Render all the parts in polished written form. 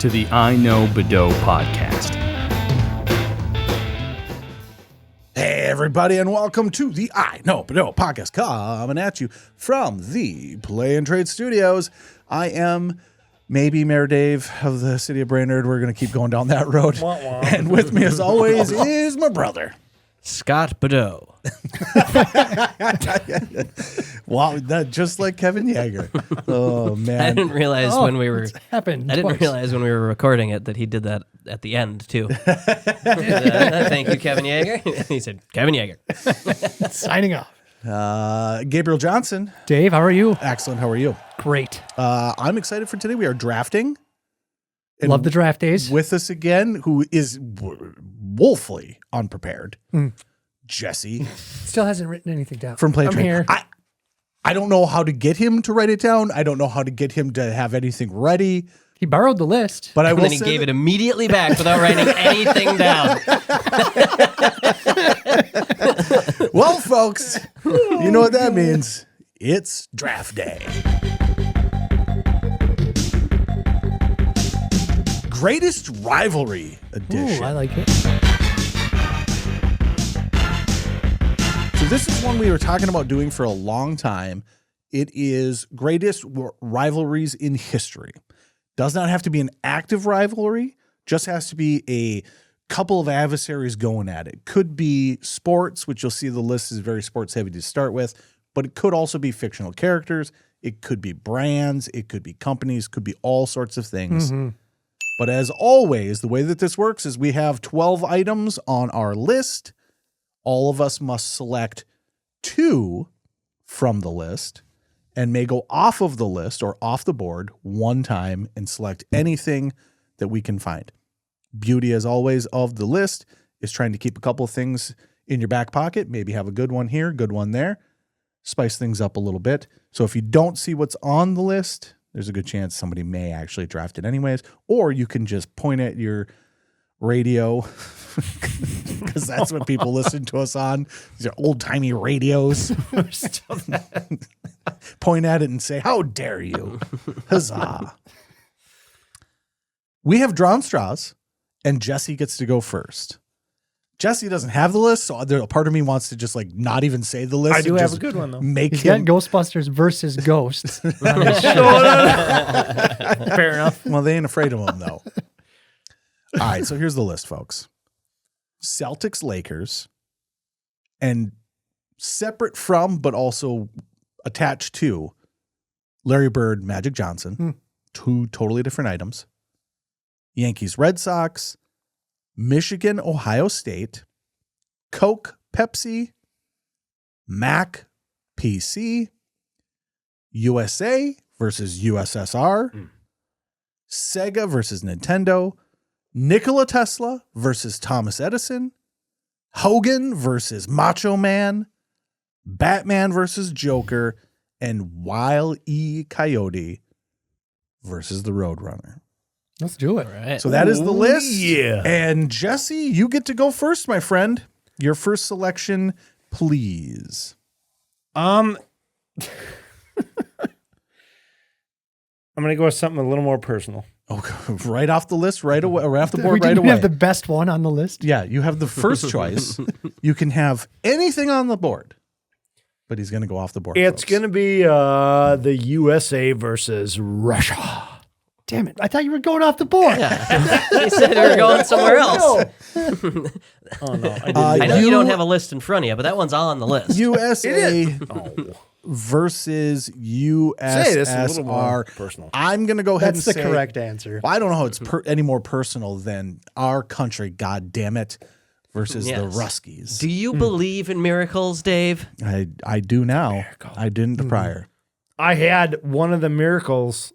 to the iKnowBadeaux podcast. Hey, everybody, and welcome to the iKnowBadeaux podcast, coming at you from the Play and Trade Studios. I am maybe Mayor Dave of the city of Brainerd. We're going to keep going down that road. And with me, as always, is my brother, Scott Badeaux. Wow, that just like Kevin Yeager. Oh man! I didn't realize when we were happened. I didn't twice. realize when we were recording it that he did that at the end too. Thank you, Kevin Yeager. He said, "Kevin Yeager." Signing off. Gabriel Johnson. Dave, how are you? Excellent. How are you? Great. I'm excited for today. We are drafting. And Love the draft days. with us again, who is woefully unprepared. Jesse Still hasn't written anything down. from Play I'm Train. here. I don't know how to get him to write it down. I don't know how to get him to have anything ready. He borrowed the list. But I And will then he say gave that- it immediately back without writing anything down. Well, folks, you know what that means. It's draft day. Greatest Rivalry edition. Ooh, I like it. So this is one we were talking about doing for a long time. It is greatest rivalries in history. Does not have to be an active rivalry, just has to be a couple of adversaries going at it. Could be sports, which you'll see the list is very sports heavy to start with, but it could also be fictional characters. It could be brands. It could be companies. Could be all sorts of things. But as always, the way that this works is we have 12 items on our list. All of us must select 2 from the list and may go off of the list or off the board one time and select anything that we can find. Beauty, as always, of the list is trying to keep a couple of things in your back pocket. Maybe have a good one here, good one there. Spice things up a little bit. So if you don't see what's on the list, there's a good chance somebody may actually draft it anyways. Or you can just point at your radio because that's what people listen to us on. These are old-timey radios. Point at it and say, "How dare you!" Huzzah. We have drawn straws, and Jesse gets to go first. Jesse doesn't have the list, so a part of me wants to just like not even say the list. I do and have just a good one, though. Make He's got him. Ghostbusters versus Ghosts. on his sheet. Fair enough. Well, they ain't afraid of him though. All right, so here's the list, folks. Celtics, Lakers, and separate from, but also attached to Larry Bird, Magic Johnson. 2 totally different items. Yankees, Red Sox, Michigan, Ohio State, Coke, Pepsi, Mac, PC, USA versus USSR, Sega versus Nintendo, Nikola Tesla versus Thomas Edison, Hogan versus Macho Man, Batman versus Joker, and Wile E. Coyote versus the Roadrunner. Let's do it. Right. So that is the list. yeah. And Jesse, you get to go first, my friend. Your first selection, please. I'm gonna go with something a little more personal. Oh, right off the list, right away, right off the We board, right didn't away. have the best one on the list. Yeah, you have the first choice. You can have anything on the board, but he's going to go off the board. It's folks. gonna be the USA versus Russia. Damn it. I thought you were going off the board. He said we were going somewhere else. Oh no, I didn't. I know you You- don't have a list in front of you, but that one's on the list. USA Oh. versus Say this is a little more USSR. personal. I'm going to go ahead That's and the say, correct answer. Well, I don't know how it's any more personal than our country, God damn it, versus the Yes. Ruskies. Do you believe in miracles, Dave? I do now. I didn't prior. I had one of the miracles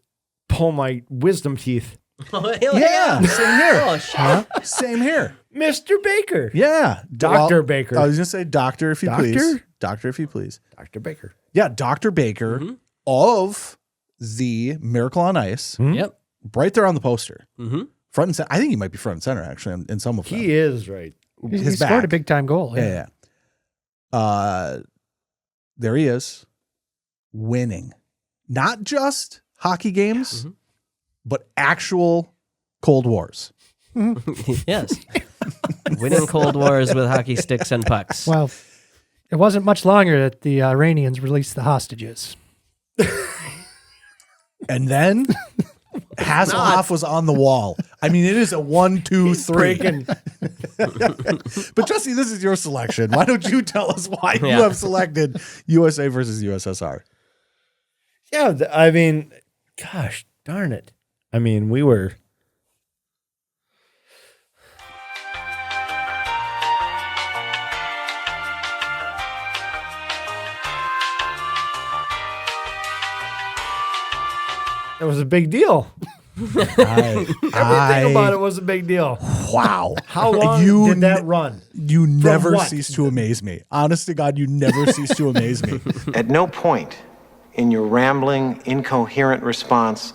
pull my wisdom teeth. Yeah, same here. Oh, shit. Same here. Mr. Baker. Yeah. Dr. Baker. I was going to say doctor, if you please. Doctor? Doctor, if you please. Dr. Baker. Yeah, Dr. Baker of the Miracle on Ice. Yep. Right there on the poster. Mm-hmm. Front and center. I think he might be front and center, actually, in some of them. He is right. He His scored a back. big time goal. Yeah. There he is, winning. Not just hockey games, but actual Cold Wars. Yes. Winning Cold Wars with hockey sticks and pucks. Well, it wasn't much longer that the Iranians released the hostages. And then Hasselhoff was on the wall. I mean, it is a 1, 2, 3. But Jesse, this is your selection. Why don't you tell us why you have selected USA versus USSR? Yeah, I mean, gosh darn it. I mean, we were. It was a big deal. Everything about it was a big deal. Wow. How long did that run? You never what? cease to amaze me. Honest to God, you never cease to amaze me. At no point in your rambling, incoherent response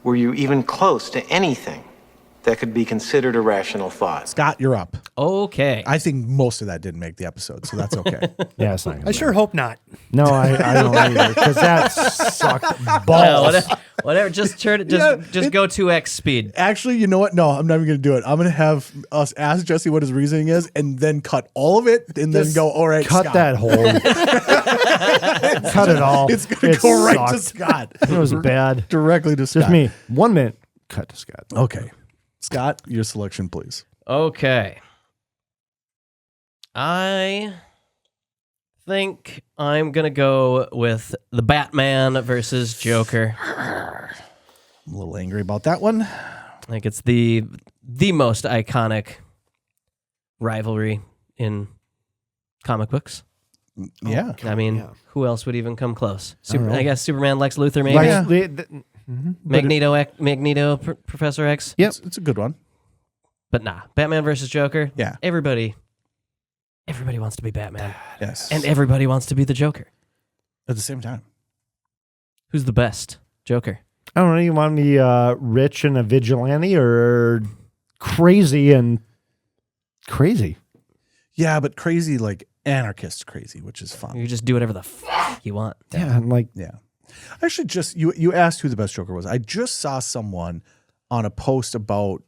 were you even close to anything that could be considered a rational thought. Scott, you're up. Okay. I think most of that didn't make the episode, so that's okay. Yeah, it's not gonna I sure hope not. No, I don't either, because that sucked Well, balls. whatever. Just turn it. Just go 2x speed. Actually, you know what? No, I'm not even going to do it. I'm going to have us ask Jesse what his reasoning is and then cut all of it and then go, all right, Cut Scott. that hole. Cut it all. It's going to go right to Scott. It was bad. Directly to Scott. Just me. 1 minute. Cut to Scott. Okay. Scott, your selection, please. Okay. I think I'm going to go with the Batman versus Joker. I'm a little angry about that one. I think it's the most iconic rivalry in comic books. Yeah. I mean, yeah. who else would even come close? don't know. I guess Superman, Lex Luthor, maybe. Magneto, Professor X. Yep. It's a good one. But nah, Batman versus Joker. Yeah. Everybody wants to be Batman. Yes. And everybody wants to be the Joker. at the same time. Who's the best Joker? I don't know. You want me rich and a vigilante or crazy and crazy? Yeah, but crazy, like anarchist crazy, which is fun. You just do whatever the fuck you want. Yeah, and like Yeah. Actually, just you asked who the best Joker was. I just saw someone on a post about,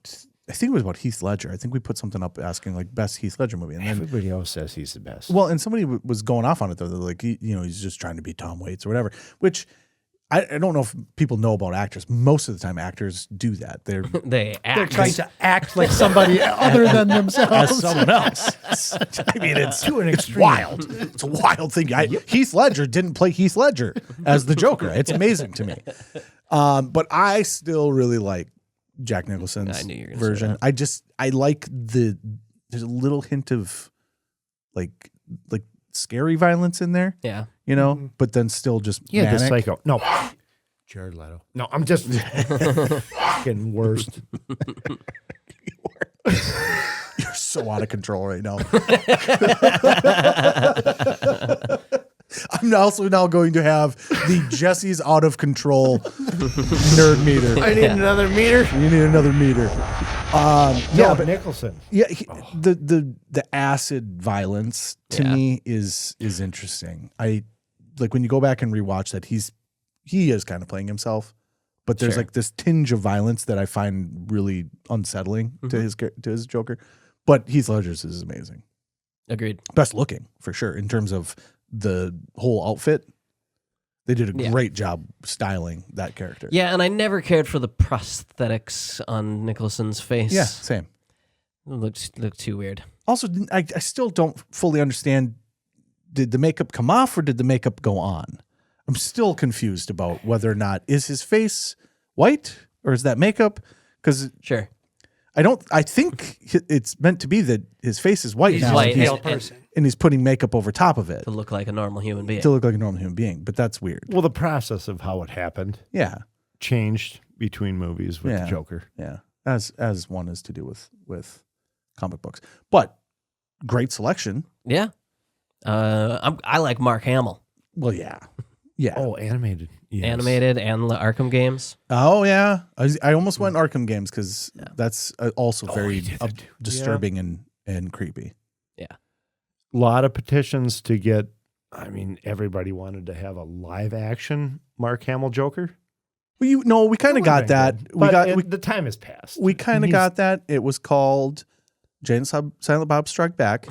I think it was about Heath Ledger. I think we put something up asking like best Heath Ledger movie. And then, everybody else says he's the best. well, and somebody was going off on it though. They're like, he's just trying to be Tom Waits or whatever, which I don't know if people know about actors. Most of the time actors do that. They're They act. They're trying to act like somebody other than as themselves. someone else. I mean, it's To an it's extreme. wild. It's a wild thing. Heath Ledger didn't play Heath Ledger as the Joker. It's amazing to me. But I still really like Jack Nicholson's I knew you were gonna say version. that. I like there's a little hint of like scary violence in there, Yeah. but then still just Yeah, the manic. psycho. No, Jared Leto. No, I'm just fucking worst. You're so out of control right now. I'm also now going to have the Jesse's out of control nerd meter. I need another meter. You need another meter. Yeah, but Nicholson. Yeah, the acid violence to Yeah. me is interesting. I like when you go back and rewatch that he is kind of playing himself, but there's Sure. like this tinge of violence that I find really unsettling to his Joker. But Heath Ledger's is amazing. Agreed. Best looking for sure in terms of the whole outfit. They did a Yeah. great job styling that character. Yeah, and I never cared for the prosthetics on Nicholson's face. Yeah, same. It looked too weird. Also, I still don't fully understand, did the makeup come off or did the makeup go on? I'm still confused about whether or not, is his face white or is that makeup? Because Sure. I think it's meant to be that his face is white He's now white and and he's putting makeup over top of it to look like a normal human being. to look like a normal human being. But that's weird. Well, the process of how it happened Yeah. changed between movies with the Joker. Yeah. As one is to do with comic books. But great selection. Yeah. I like Mark Hamill. Well, yeah. Yeah. Oh, animated. Yes. Animated and the Arkham games. Oh yeah, I almost went Arkham games because that's also very disturbing and creepy. Yeah. A lot of petitions to get. I mean, everybody wanted to have a live action Mark Hamill Joker. Well, we kind of got that. The time has passed. We kind of got that. It was called Jay and Silent Bob Strike Back.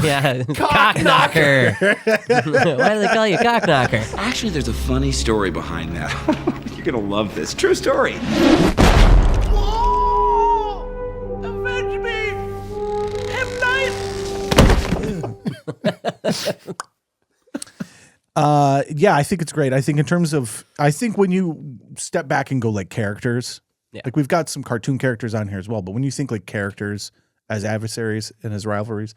Yeah, cock knocker. Why do they call you cock knocker? Actually, there's a funny story behind that. You're gonna love this. True story. Avenge me! M. Night! Yeah, I think it's great. I think in terms of, when you step back and go like characters, like we've got some cartoon characters on here as well, but when you think like characters as adversaries and as rivalries,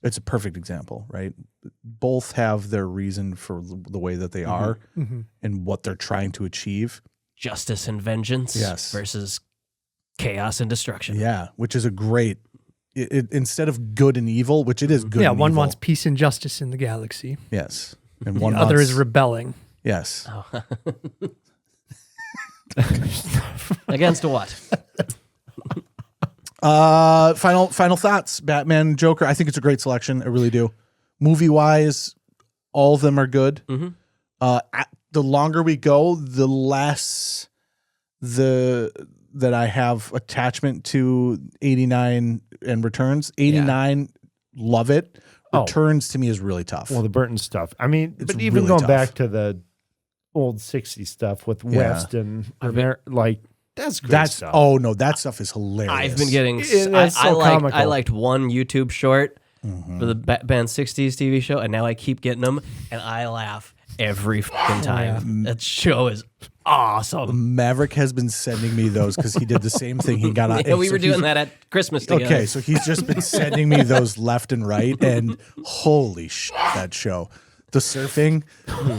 it's a perfect example, right? Both have their reason for the way that they are and what they're trying to achieve. Justice and vengeance versus chaos and destruction. Yeah, which is a great, instead of good and evil, which it is good and one evil. wants peace and justice in the galaxy. Yes. And one the other is rebelling. Yes. Oh. Against what? Final thoughts. Batman, Joker. I think it's a great selection. I really do. Movie wise, all of them are good. The longer we go, the less that I have attachment to 89 and Returns. 89, love it. Returns to me is really tough. Well, the Burton stuff. I mean, It's but even really going tough. back to the old 60s stuff with West and like that's great stuff. Oh no, that stuff is hilarious. I've been getting. That's so comical. I liked one YouTube short for the Band 60s TV show, and now I keep getting them, and I laugh every fucking time. That show is awesome. Maverick has been sending me those because he did the same thing. He got on. Yeah, we were doing that at Christmas together. Okay, so he's just been sending me those left and right, and holy shit, that show. The surfing,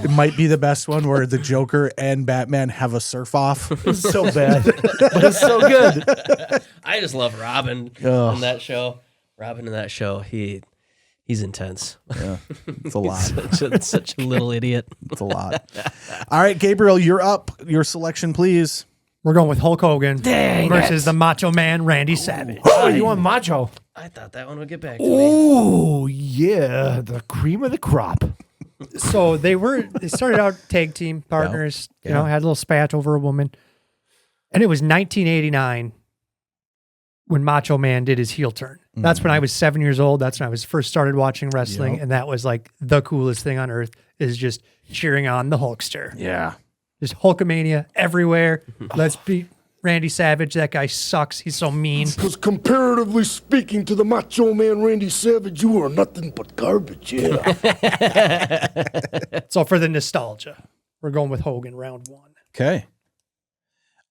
it might be the best one where the Joker and Batman have a surf off. It's so bad, but it's so good. I just love Robin in that show. Robin in that show, he's intense. Yeah, it's a lot. such a little idiot. It's a lot. All right, Gabriel, you're up. Your selection, please. We're going with Hulk Hogan versus the Macho Man, Randy Savage. Oh, you want Macho? I thought that one would get back to me. Oh, yeah. The cream of the crop. So they started out tag team partners, you know, had a little spat over a woman. And it was 1989 when Macho Man did his heel turn. That's when I was 7 years old. That's when I was first started watching wrestling. And that was like the coolest thing on earth is just cheering on the Hulkster. Yeah. Just Hulkamania everywhere. Let's beat Randy Savage. That guy sucks. He's so mean. Because comparatively speaking to the Macho Man Randy Savage, you are nothing but garbage, yeah. So for the nostalgia, we're going with Hogan round one. Okay.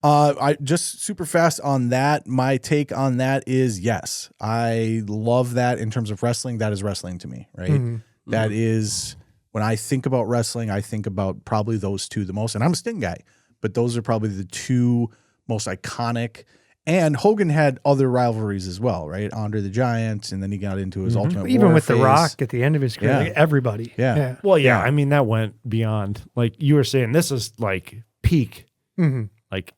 I just super fast on that. My take on that is yes. I love that in terms of wrestling. That is wrestling to me, right? That is, when I think about wrestling, I think about probably those two the most. And I'm a Sting guy, but those are probably the two most iconic. And Hogan had other rivalries as well, right? Andre the Giant, and then he got into his Ultimate Even Warfare with The phase. Rock at the end of his career, like everybody. Yeah. Well, yeah, I mean, that went beyond. Like you were saying, this is like peak. Like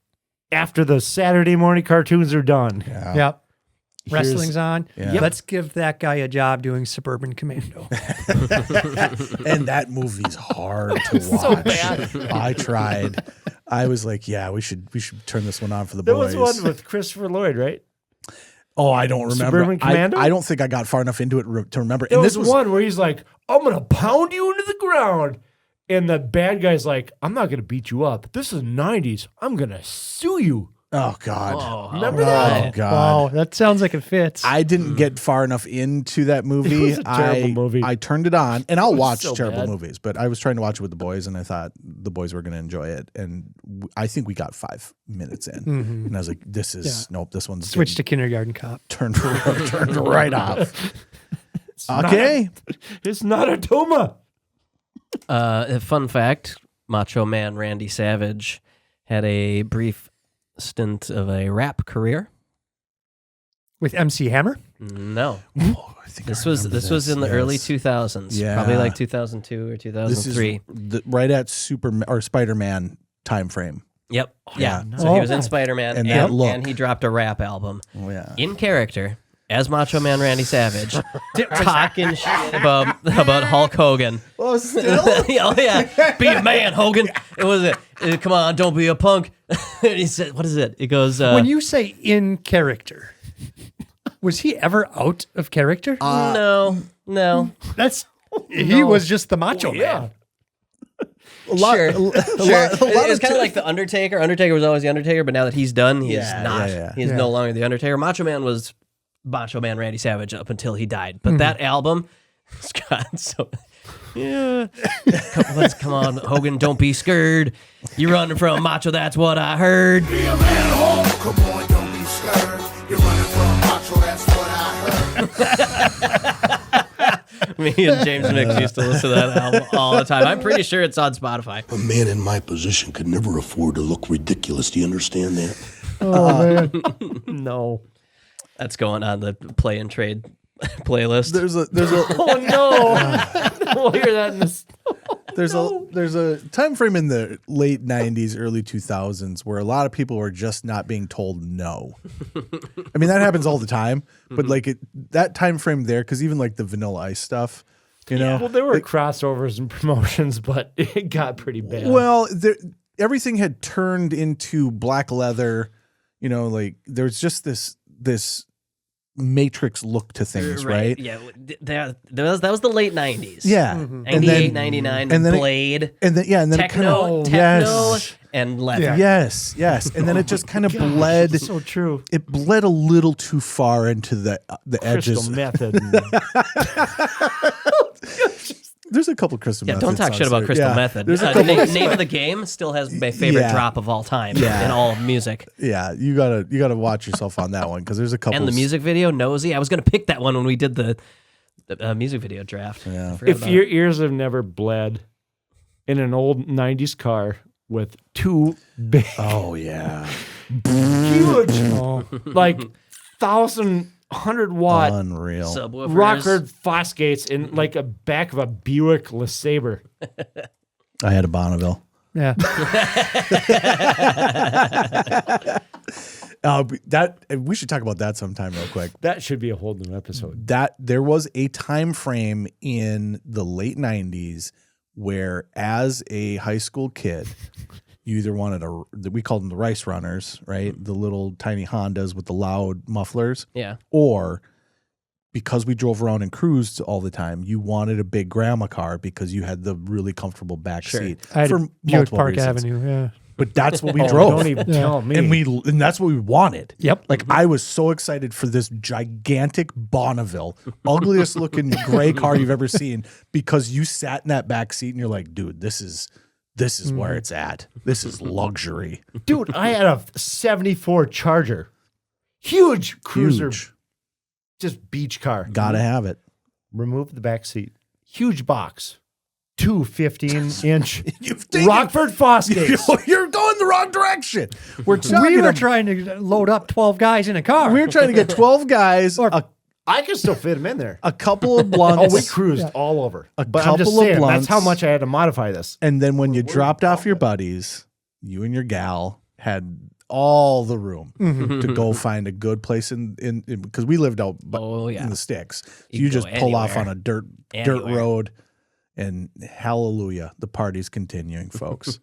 after the Saturday morning cartoons are done. Yeah. Yep. Wrestling's on. Yeah. Let's give that guy a job doing Suburban Commando. And that movie's hard to watch. So bad. I tried. I was like, yeah, we should turn this one on for the There boys. was one with Christopher Lloyd, right? Oh, I don't remember. Suburban Commando? I don't think I got far enough into it to remember. There And was this was one where he's like, I'm going to pound you into the ground. And the bad guy's like, I'm not going to beat you up. This is the 90s. I'm going to sue you. Oh God! Remember that? Oh God! Wow, that sounds like it fits. I didn't get far enough into that movie. It was a terrible movie. I turned it on, and I'll watch so terrible bad. movies, but I was trying to watch it with the boys, and I thought the boys were going to enjoy it. And I think we got 5 minutes in, and I was like, "This is nope. This one's Switch to Kindergarten Cop. turned right off." Okay, It's not a Toma. A fun fact, Macho Man Randy Savage had a brief stint of a rap career. With MC Hammer? No. Oh, I think This I was remember in the early yes. 2000s. Yeah. Probably like 2002 or This 2003. is right at Spider-Man time frame. Yep. Yeah. Yeah. So he was in Spider-Man And that look. and he dropped a rap album. Oh yeah. In character as Macho Man Randy Savage, talking shit about Hulk Hogan Oh, still? Oh yeah, be a man, Hogan. It was it. Come on, don't be a punk. And he said, "What is it?" It goes, when you say in character, was he ever out of character? "No, That's he was just the Macho Man. sure. It's kind of like the Undertaker. Undertaker was always the Undertaker, but now that he's done, he is not. He's no longer the Undertaker. Macho Man was Macho Man Randy Savage up until he died. But that album, Scott, so yeah. Come on, Hogan, don't be scared. You're running from Macho, that's what I heard. Be a man, home. Come on, don't be scared. You're running from Macho, that's what I heard. Me and James Mix used to listen to that album all the time. I'm pretty sure it's on Spotify. A man in my position could never afford to look ridiculous. Do you understand that? Oh man, No. That's going on the play and trade playlist. There's a Oh no. We'll hear that in this. there's a time frame in the late 90s, early 2000s where a lot of people were just not being told no. I mean, that happens all the time, but like that time frame there, because even like the Vanilla Ice stuff, you know. Well, there were crossovers and promotions, but it got pretty bad. Well, everything had turned into black leather, you know, like there's just this Matrix look to things, right? Yeah, that was the late 90s. Yeah. 98, 99, and then Blade, and then and then techno, and leather. Yes. And then it just kind of bled. so true. It bled a little too far into the Crystal edges. method. There's a couple Crystal Method. Don't talk shit about Crystal Method. There's a couple. Name of the Game still has my favorite drop of all time in all of music. Yeah, you gotta watch yourself on that one because there's a couple. And the music video, Nosy. I was gonna pick that one when we did the music video draft. Yeah. If your ears have never bled in an old 90s car with two big, oh yeah, huge, like 1,100-watt unreal subwoofers, Rockford Fosgates in like a back of a Buick LeSabre. I had a Bonneville. yeah. We should talk about that sometime real quick. That should be a whole new episode. That there was a time frame in the late 90s where as a high school kid you either wanted we called them the Rice Runners, right? The little tiny Hondas with the loud mufflers. Yeah. Or because we drove around and cruised all the time, you wanted a big grandma car because you had the really comfortable back seat. I had for Buick multiple Park reasons. Avenue. Yeah. But that's what we drove. Don't even tell me. And that's what we wanted. Yep. Like I was so excited for this gigantic Bonneville, ugliest looking gray car you've ever seen, because you sat in that back seat and you're like, dude, this is where it's at. This is luxury. Dude, I had a 74 Charger. Huge cruiser. Huge. Just beach car. Gotta have it. Remove the back seat. Huge box. Two 15-inch You've taken- Rockford Fosgates. You're going the wrong direction. We're We were trying to load up 12 guys in a car. We were trying to get 12 guys, I can still fit them in there. a couple of blunts. Oh, we cruised all over. A But I'm just couple of saying, blunts. that's how much I had to modify this. And then when you dropped off your buddies, you and your gal had all the room to go find a good place in because we lived out in the sticks. So you could just go pull off anywhere. on a dirt Anywhere. road, and hallelujah, the party's continuing, folks.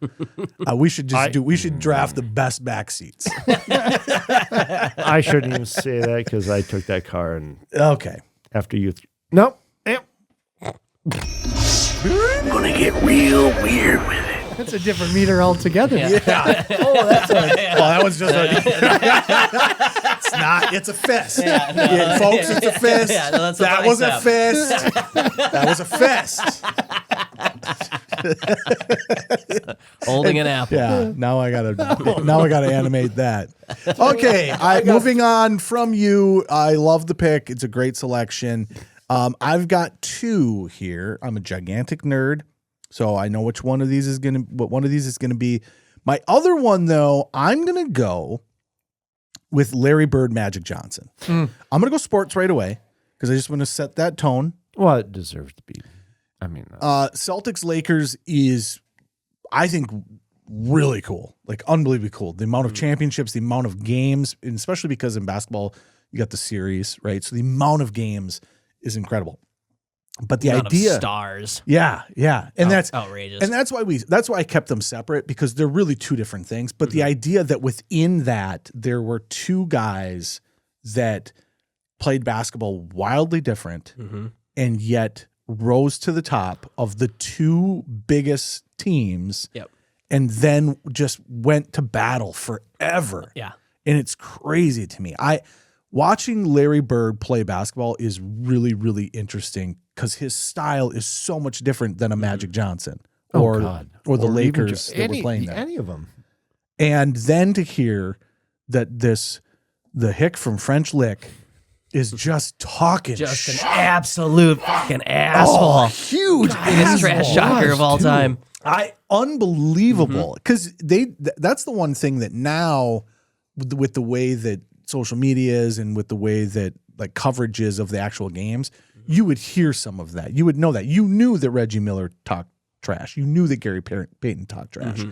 We should draft the best back seats. I shouldn't even say that because I took that car and Okay. after you. Nope. Yep. I'm gonna get real weird with it. That's a different meter altogether. Yeah. Well, that was just it's not. It's a fist. Yeah, folks, it's a fist. Yeah, no, that's a that was a bicep. fist. That was a fist. Holding an apple. Yeah. Now I gotta animate that. Okay. Moving on from you. I love the pick. It's a great selection. I've got two here. I'm a gigantic nerd, so I know what one of these is gonna be. My other one, though, I'm gonna go with Larry Bird, Magic Johnson. I'm gonna go sports right away because I just want to set that tone. Well, it deserves to be. I mean, Celtics Lakers is, I think, really cool, like unbelievably cool. The amount of championships, the amount of games, and especially because in basketball you got the series, right? So the amount of games is incredible. But the amount idea, of stars, and that's outrageous, and that's why I kept them separate, because they're really two different things. But the idea that within that there were two guys that played basketball wildly different, and yet rose to the top of the two biggest teams, and then just went to battle forever. Yeah, and it's crazy to me. Watching Larry Bird play basketball is really, really interesting, because his style is so much different than a Magic Johnson or the Lakers that were playing there. Any of them. And then to hear that the hick from French Lick is just talking just an absolute fucking asshole. Huge biggest trash talker of all time. Unbelievable. Because that's the one thing that now, with the way that social media is and with the way that like coverage is of the actual games, you would hear some of that. You would know that. You knew that Reggie Miller talked trash. You knew that Gary Payton talked trash.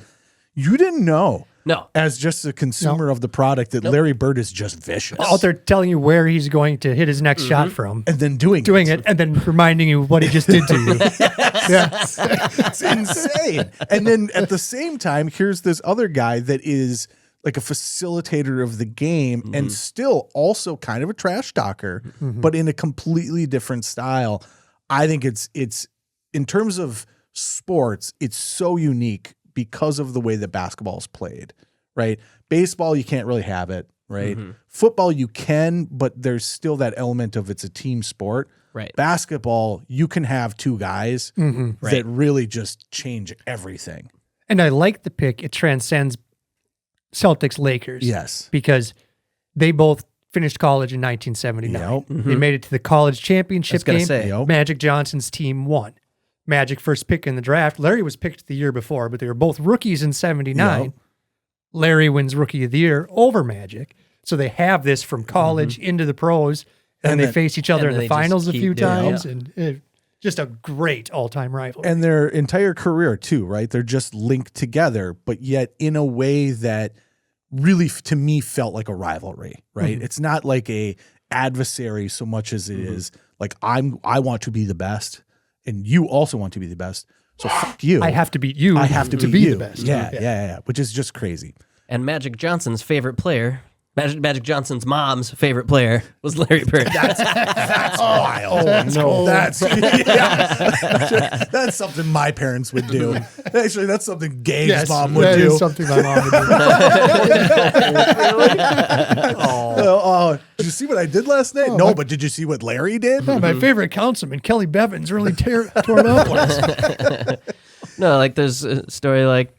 You didn't know. No. As just a consumer of the product, that Larry Bird is just vicious. Out there telling you where he's going to hit his next shot from. And then doing it, and then reminding you what he just did to you. It's insane. And then at the same time, here's this other guy that is like a facilitator of the game and still also kind of a trash talker, but in a completely different style. I think it's in terms of sports, it's so unique because of the way that basketball is played, right? Baseball, you can't really have it, right? Football, you can, but there's still that element of it's a team sport. Right. Basketball, you can have two guys that really just change everything. And I like the pick. It transcends Celtics Lakers. Yes. Because they both finished college in 1979. They made it to the college championship game. Magic Johnson's team won. Magic first pick in the draft. Larry was picked the year before, but they were both rookies in 79. Larry wins Rookie of the Year over Magic. So they have this from college into the pros, and they face each other in the finals a few times. And just a great all-time rivalry. And their entire career too, right? They're just linked together, but yet in a way that really, to me, felt like a rivalry, right? It's not like a adversary so much as it is like, I want to be the best, and you also want to be the best. So fuck you. I have to beat you. I have to be you. the best. Yeah. Which is just crazy. And Magic Johnson's favorite player, Magic Johnson's mom's favorite player, was Larry Bird. That's wild. Oh no, that's that's something my parents would do. Actually, that's something Gabe's mom would do. That is something my mom would do. Did you see what I did last night? No, but did you see what Larry did? Yeah, my favorite councilman, Kelly Bevins, really tore up. No, like there's a story like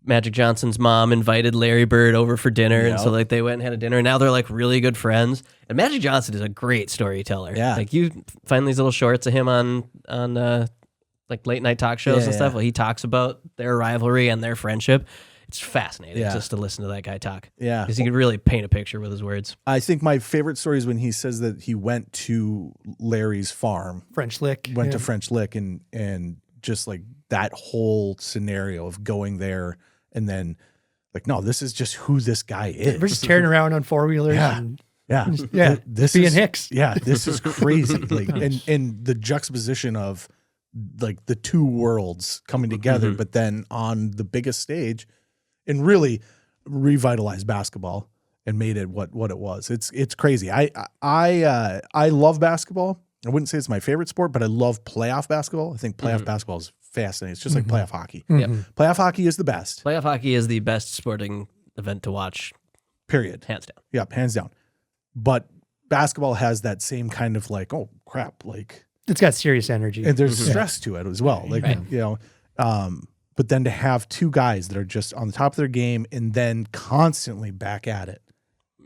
Magic Johnson's mom invited Larry Bird over for dinner, and so like they went and had a dinner, and now they're like really good friends. And Magic Johnson is a great storyteller. Yeah, like you find these little shorts of him on like late night talk shows and stuff. Well, he talks about their rivalry and their friendship. It's fascinating just to listen to that guy talk. Yeah, because he can really paint a picture with his words. I think my favorite story is when he says that he went to Larry's farm, French Lick, went to French Lick, and just like that whole scenario of going there. And then, like, no, this is just who this guy is. We're just tearing around on four-wheelers. This being is Hicks. Yeah, this is crazy. Like, and the juxtaposition of like the two worlds coming together, but then on the biggest stage, and really revitalized basketball and made it what it was. It's crazy. I love basketball. I wouldn't say it's my favorite sport, but I love playoff basketball. I think playoff basketball is fascinating. It's just like playoff hockey. Playoff hockey is the best. Playoff hockey is the best sporting event to watch. Period. Hands down. Yep, hands down. But basketball has that same kind of like, oh crap, like it's got serious energy. And there's stress to it as well. Like you know, but then to have two guys that are just on the top of their game and then constantly back at it.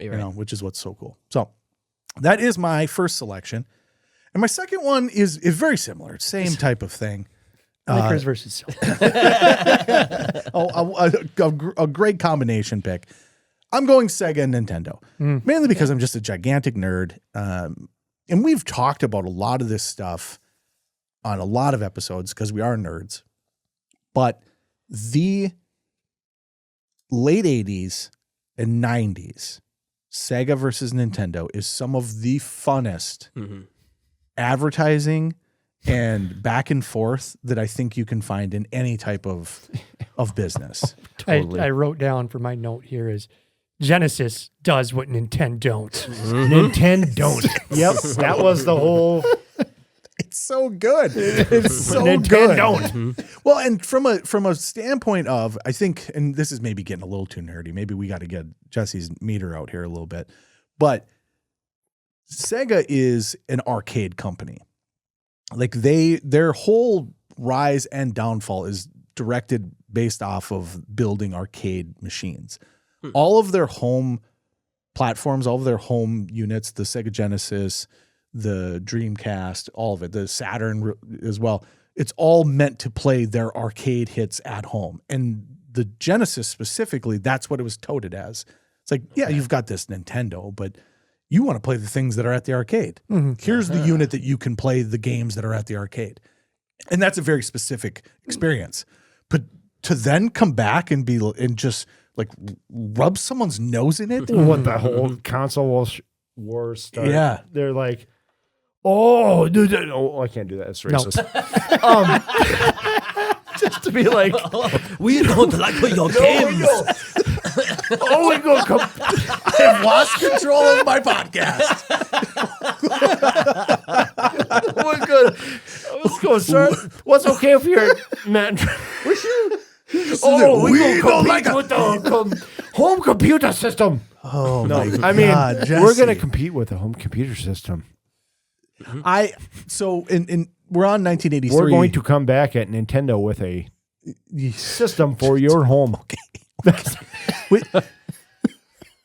You know, which is what's so cool. So that is my first selection. And my second one is very similar. Same type of thing. Lakers versus a great combination pick. I'm going Sega and Nintendo, mainly because I'm just a gigantic nerd. And we've talked about a lot of this stuff on a lot of episodes because we are nerds. But the late 80s and 90s, Sega versus Nintendo is some of the funnest advertising and back and forth that I think you can find in any type of business. Totally. I wrote down for my note here is Genesis does what Nintendo don't. Nintendo don't. Yep, that was the whole. It's so good. It's so good. Don't. Well, and from a standpoint of, I think, and this is maybe getting a little too nerdy. Maybe we got to get Jesse's meter out here a little bit, but Sega is an arcade company. Like their whole rise and downfall is directed based off of building arcade machines. All of their home platforms, all of their home units, the Sega Genesis, the Dreamcast, all of it, the Saturn as well, it's all meant to play their arcade hits at home. And the Genesis specifically, that's what it was touted as. It's like, yeah, you've got this Nintendo, but you want to play the things that are at the arcade. Here's the unit that you can play the games that are at the arcade. And that's a very specific experience. But to then come back and just like rub someone's nose in it. What the whole console war started. Yeah. They're like, oh, I can't do that. It's racist. Just to be like, we don't like your games. oh, we go. I've lost control of my podcast. We're good. Let's go, sir. What's okay if you're man? Oh, we don't like with the home computer system. Oh no, my I mean, God, we're gonna compete with the home computer system. So we're on 1983. We're going to come back at Nintendo with a system for your home.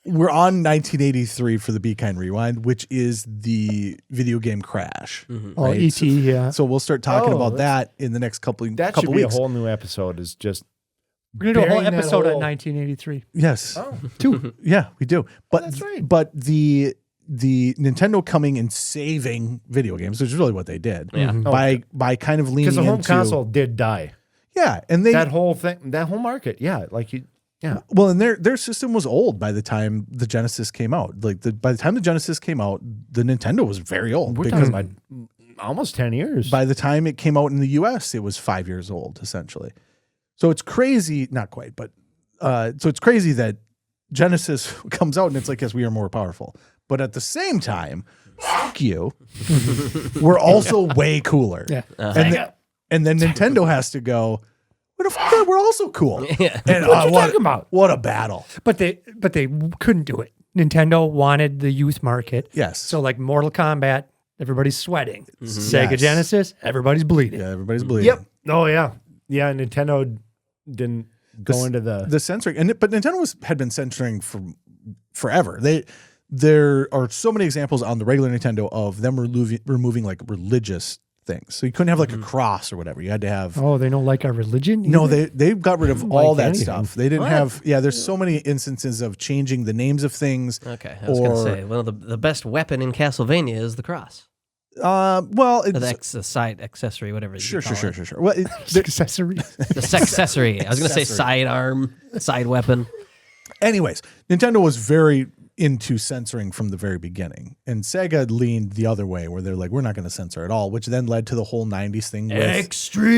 We're on 1983 for the Be Kind Rewind, which is the video game Crash. Oh, E.T., yeah. So we'll start talking about that in the next couple that couple should be weeks. a whole new episode. Is just we're gonna do a whole episode on 1983. Yes, two. Yeah, we do. But that's right. But the Nintendo coming and saving video games, which is really what they did. Yeah. By kind of leaning because the home into, console did die. Yeah, and that whole thing, that whole market. Yeah, like you. Yeah. Well, and their system was old by the time the Genesis came out. Like by the time the Genesis came out, the Nintendo was very old. We're talking about almost 10 years. By the time it came out in the US, it was 5 years old, essentially. So it's crazy, not quite, but so it's crazy that Genesis comes out and it's like, yes, we are more powerful. But at the same time, fuck you, we're also way cooler. Yeah. And then Nintendo has to go, we're also cool. Yeah. And what you talking about? What a battle. But they couldn't do it. Nintendo wanted the youth market. Yes. So like Mortal Kombat, everybody's sweating. Sega Yes. Genesis, everybody's bleeding. Yeah, everybody's bleeding. Yep. Oh yeah. Yeah. Nintendo didn't go into the censoring, but Nintendo had been censoring for forever. There are so many examples on the regular Nintendo of them removing like religious things. So you couldn't have like a cross or whatever. You had to have. Oh, they don't like our religion? No, they got rid of all that anything. stuff. They didn't have. Yeah, there's so many instances of changing the names of things. Okay, I was going to say, well, the best weapon in Castlevania is the cross. Well, it's The side accessory, whatever. sure. It. Well, accessory. The sexcessory. I was going to say sidearm, side weapon. anyways, Nintendo was very into censoring from the very beginning, and Sega leaned the other way, where they're like, we're not going to censor at all, which then led to the whole 90s thing with extreme.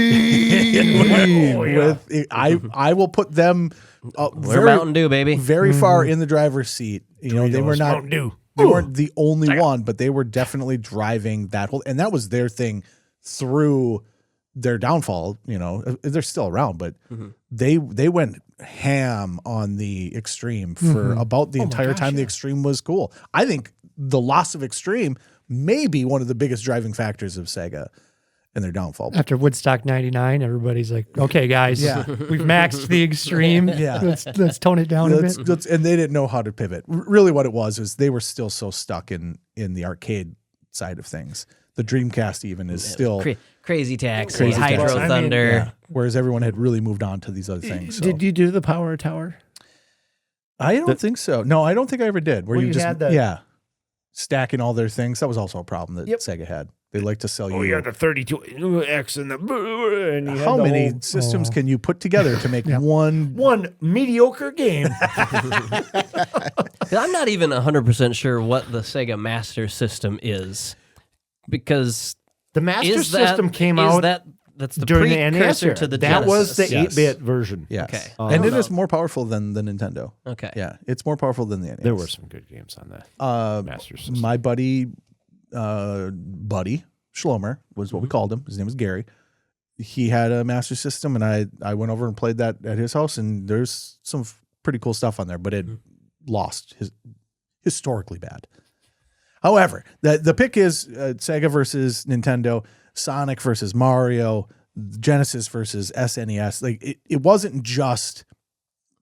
I will put them We're Mountain Dew, baby. very far in the driver's seat. You know, they were not Mountain Dew. They weren't the only one, but they were definitely driving that whole, and that was their thing through their downfall. You know, they're still around, but they went ham on the Extreme for about the entire time the Extreme was cool. I think the loss of Extreme may be one of the biggest driving factors of Sega and their downfall. After Woodstock 99, everybody's like, okay, guys, we've maxed the Extreme. Let's tone it down a bit. And they didn't know how to pivot. Really what it was they were still so stuck in the arcade side of things. The Dreamcast even is still Crazy Taxi, Crazy Hydro Taxi. Thunder. Whereas everyone had really moved on to these other things. So. Did you do the Power Tower? I don't think so. No, I don't think I ever did. Where Well, you you had the- stacking all their things. That was also a problem that Sega had. They like to sell you. Oh, you had the 32X and and you How had the many whole- systems can you put together to make one mediocre game? I'm not even 100% sure what the Sega Master System is. Because the Master System came out that's the during the precursor NES to the That was the Genesis. 8-bit version. Yes. Okay. And it is more powerful than the Nintendo. Okay. Yeah, it's more powerful than the NES. There were some good games on that Master System. My buddy Schlomer was what we called him. His name was Gary. He had a Master System, and I went over and played that at his house, and there's some pretty cool stuff on there, but it lost historically bad. However, the pick is Sega versus Nintendo, Sonic versus Mario, Genesis versus SNES. Like it wasn't just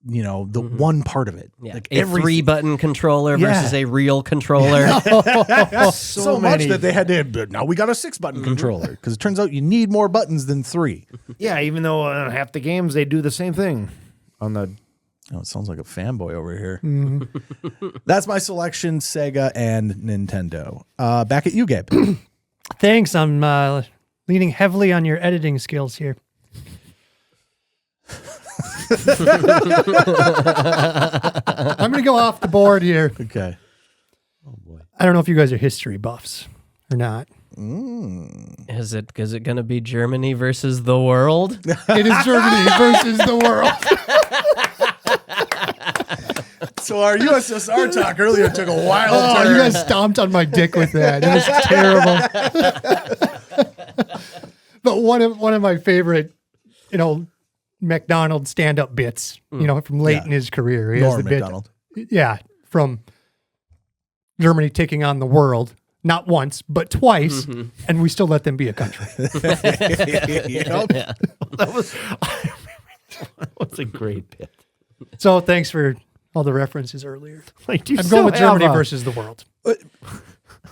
the one part of it. Yeah. Like a every 3-button controller versus a real controller. so much that they had to. But now we got a 6-button controller because it turns out you need more buttons than 3. Yeah, even though half the games they do the same thing on the. Oh, it sounds like a fanboy over here. That's my selection: Sega and Nintendo. Back at you, Gabe. Thanks. I'm leaning heavily on your editing skills here. I'm going to go off the board here. Okay. Oh boy. I don't know if you guys are history buffs or not. Is it going to be Germany versus the world? It is Germany versus the world. So our USSR talk earlier took a wild turn. You guys stomped on my dick with that. It was terrible. But one of my favorite, McDonald stand-up bits, from late in his career. He has Norm the bit, Macdonald. yeah, from Germany taking on the world, not once, but twice, and we still let them be a country. Yep. That was a great bit. So thanks for all the references earlier. Like, I'm going with Germany versus the world.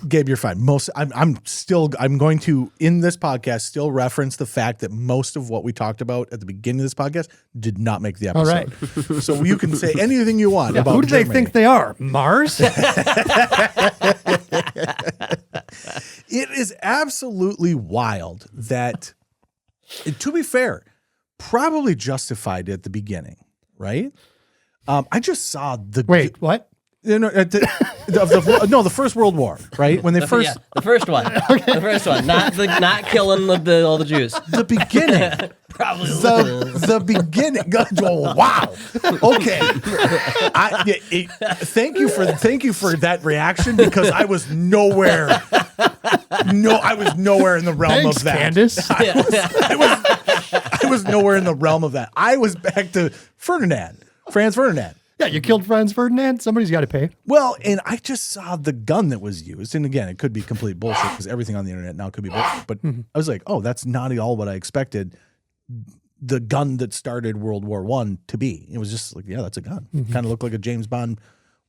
Gabe, you're fine. I'm going to, in this podcast, still reference the fact that most of what we talked about at the beginning of this podcast did not make the episode. All right. So you can say anything you want about who do Germany. they think they are? Mars? It is absolutely wild that, to be fair, probably justified at the beginning, right? I just saw the... Wait, what? The First World War, right? When they the first one. The first one. Not killing all the Jews. The beginning. Probably the beginning. Oh, wow. Okay. Thank you for that reaction, because I was nowhere. I was nowhere in the realm Thanks, of that. Candace. I was nowhere in the realm of that. I was back to Franz Ferdinand. Yeah, you killed Franz Ferdinand. Somebody's got to pay. Well, and I just saw the gun that was used. And again, it could be complete bullshit because everything on the internet now could be bullshit. But I was like, oh, that's not at all what I expected the gun that started World War I to be. It was just like, yeah, that's a gun. Kind of looked like a James Bond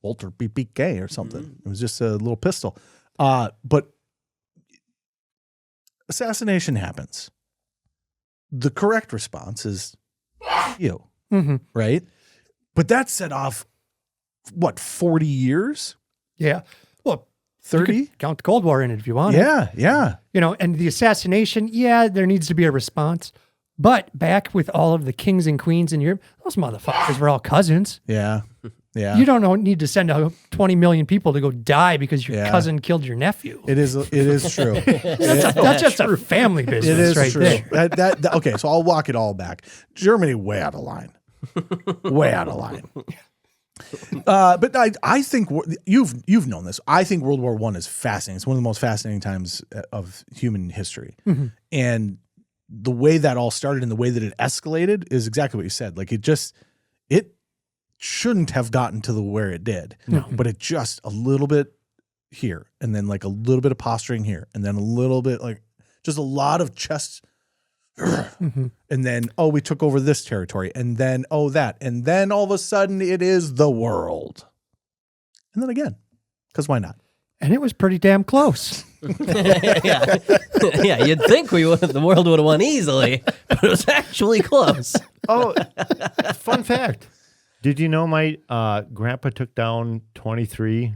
Walter PPK or something. It was just a little pistol. But assassination happens. The correct response is you, right? But that set off, 40 years? Yeah. Well, 30? Count the Cold War in it if you want. Yeah. And the assassination, there needs to be a response. But back with all of the kings and queens in Europe, those motherfuckers were all cousins. Yeah. You don't need to send out 20 million people to go die because your cousin killed your nephew. It is true. That's just a family business right there. Okay, so I'll walk it all back. Germany, way out of line. Way out of line. But I think you've known this. I think World War I is fascinating. It's one of the most fascinating times of human history. And the way that all started and the way that it escalated is exactly what you said. Like it shouldn't have gotten to where it did. No. But it just a little bit here, and then like a little bit of posturing here, and then a little bit like just a lot of chest. And then, we took over this territory, and then, that. And then all of a sudden it is the world. And then again, because why not? And it was pretty damn close. Yeah, you'd think the world would have won easily, but it was actually close. Oh, fun fact. Did you know my grandpa took down 23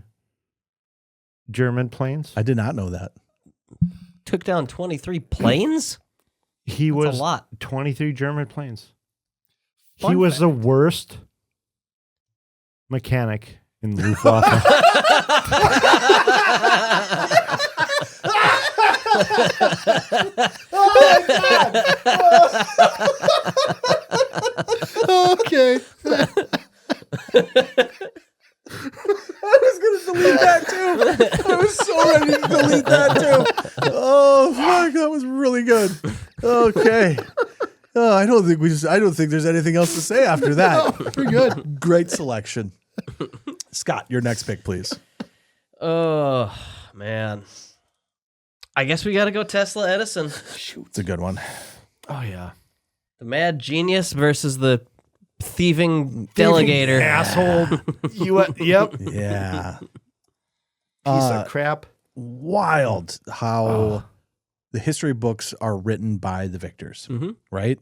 German planes? I did not know that. Took down 23 planes? He That's was a lot. 23 German planes. Fun he was fact. the worst mechanic in Luftwaffe. Okay. I was going to delete that too. I was so ready to delete that too. Oh, fuck. That was really good. Okay. I don't think there's anything else to say after that. Pretty good. Great selection. Scott, your next pick, please. Oh, man. I guess we got to go Tesla Edison. Shoot. It's a good one. Oh, yeah. The mad genius versus the thieving delegator. Asshole. Yep. Yeah. Piece of crap. Wild how the history books are written by the victors, right?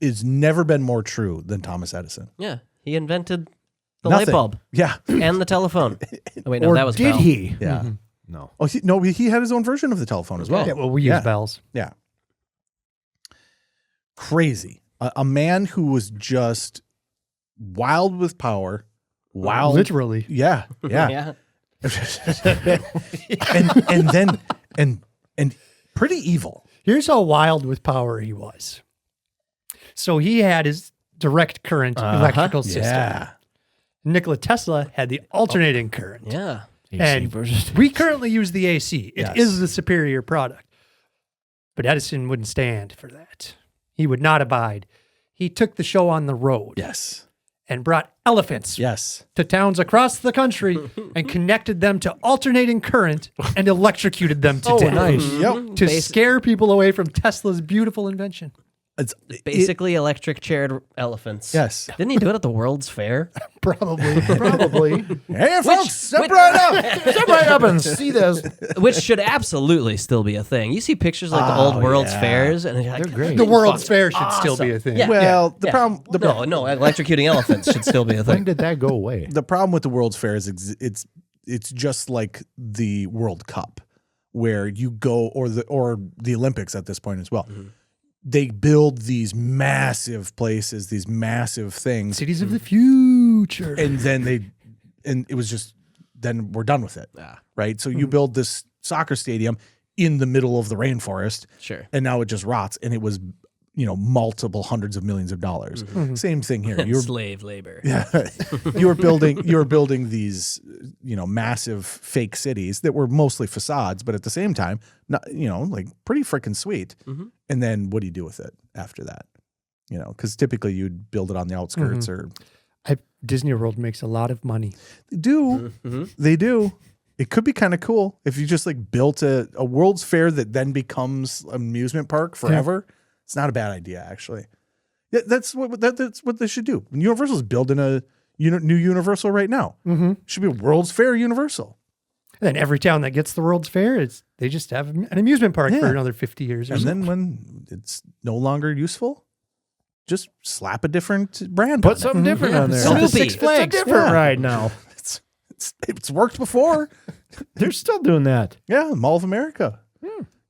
It's never been more true than Thomas Edison. Yeah. He invented the Nothing. light bulb. Yeah. And the telephone. Oh, wait, no, that was did Bell. he? Yeah. No. Oh, he had his own version of the telephone as well. Yeah, well, we use bells. Yeah. Crazy. A man who was just wild with power. Wild. Literally. Yeah. Yeah. Yeah. and pretty evil. Here's how wild with power he was. So he had his direct current electrical system. Yeah. Nikola Tesla had the alternating current. Yeah. And we currently use the AC. It is the superior product. But Edison wouldn't stand for that. He would not abide. He took the show on the road. Yes. And brought elephants to towns across the country and connected them to alternating current and electrocuted them to death. Nice. Yep. To scare people away from Tesla's beautiful invention. It's Basically electric chaired elephants. Yes. Didn't he do it at the World's Fair? Probably. Hey, folks, step right up. Step right up and see this. Which should absolutely still be a thing. You see pictures like the old World's Fairs, and you're like, They're great. The World's Fair should still be a thing. Yeah. Well, the Yeah. problem. No, electrocuting elephants should still be a When thing. did that go away? The problem with the World's Fair is it's just like the World Cup, where you go, or the Olympics at this point as well. They build these massive places, these massive things, Cities of the future. and then it was just, then we're done with it, right? So you build this soccer stadium in the middle of the rainforest, Sure. and now it just rots, and it was, multiple hundreds of millions of dollars. Same thing here. You're Slave labor. you were building these, massive fake cities that were mostly facades, but at the same time, not, like pretty freaking sweet. And then what do you do with it after that? Because typically you'd build it on the outskirts or. Disney World makes a lot of money. They do. They do. It could be kind of cool if you just like built a World's Fair that then becomes an amusement park forever. It's not a bad idea, actually. Yeah, that's what they should do. Universal's building a new Universal right now. It should be a World's Fair Universal. And then every town that gets the World's Fair, they just have an amusement park for another 50 years. And then when it's no longer useful, just slap a different brand. Put something different on there. Snoopy. Six Flags. It's a different ride now. It's worked before. They're still doing that. Yeah, Mall of America.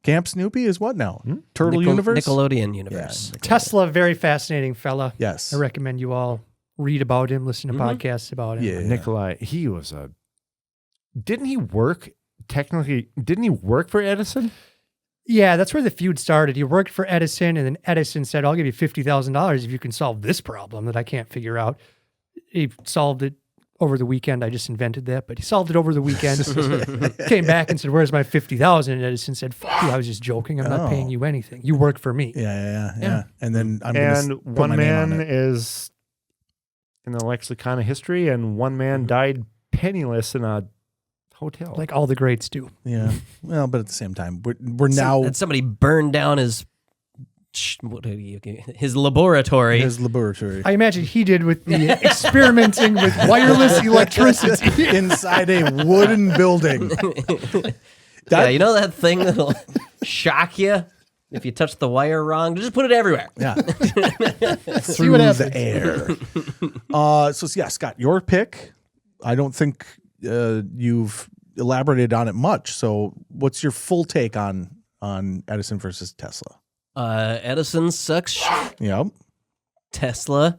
Camp Snoopy is what now? Turtle Universe? Nickelodeon Universe. Yeah, Tesla, very fascinating fella. Yes. I recommend you all read about him, listen to podcasts about him. Yeah. Nikolai, he was didn't he work for Edison? Yeah, that's where the feud started. He worked for Edison, and then Edison said, I'll give you $50,000 if you can solve this problem that I can't figure out. He solved it over the weekend. I just invented that, but he solved it over the weekend. Came back and said, where's my $50,000? And Edison said, fuck you, I was just joking. I'm not paying you anything. You work for me. Yeah. And then one man is in the lexicon of history, and one man died penniless in a hotel. Like all the greats do. Yeah. Well, but at the same time, we're now. That somebody burned down his laboratory. His laboratory. I imagine he did with the experimenting with wireless electricity inside a wooden building. Yeah, you know that thing that'll shock you if you touch the wire wrong? Just put it everywhere. Yeah. See what happens. The air. So yeah, Scott, your pick. I don't think you've elaborated on it much. So what's your full take on Edison versus Tesla? Edison sucks shit. Yep. Tesla,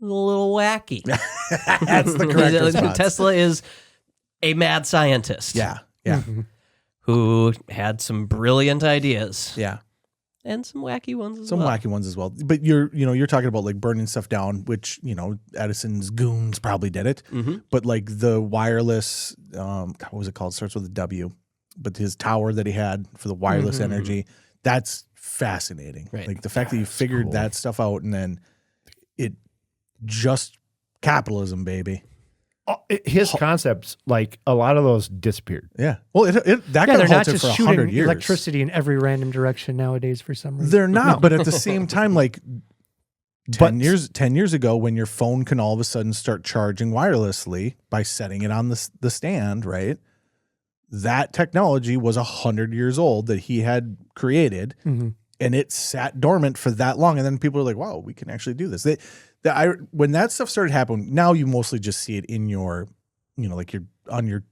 a little wacky. That's the correct response. Tesla is a mad scientist. Yeah. who had some brilliant ideas. Yeah. And some wacky ones as Some well. wacky ones as well. But you're talking about like burning stuff down, which, Edison's goons probably did it. Mm-hmm. But like the wireless, what was it called? It starts with a W. But his tower that he had for the wireless energy, that's fascinating. Right. Like the fact that you figured that stuff out and then it just capitalism, baby. His concepts, like a lot of those disappeared. Yeah. Well, that got they're not halted just for shooting 100 years. electricity in every random direction nowadays for some reason. They're not, but at the same time, like 10 years ago, when your phone can all of a sudden start charging wirelessly by setting it on the stand, right? That technology was 100 years old that he had created, and it sat dormant for that long. And then people are like, "Wow, we can actually do this." When that stuff started happening, now you mostly just see it in your, like you're on your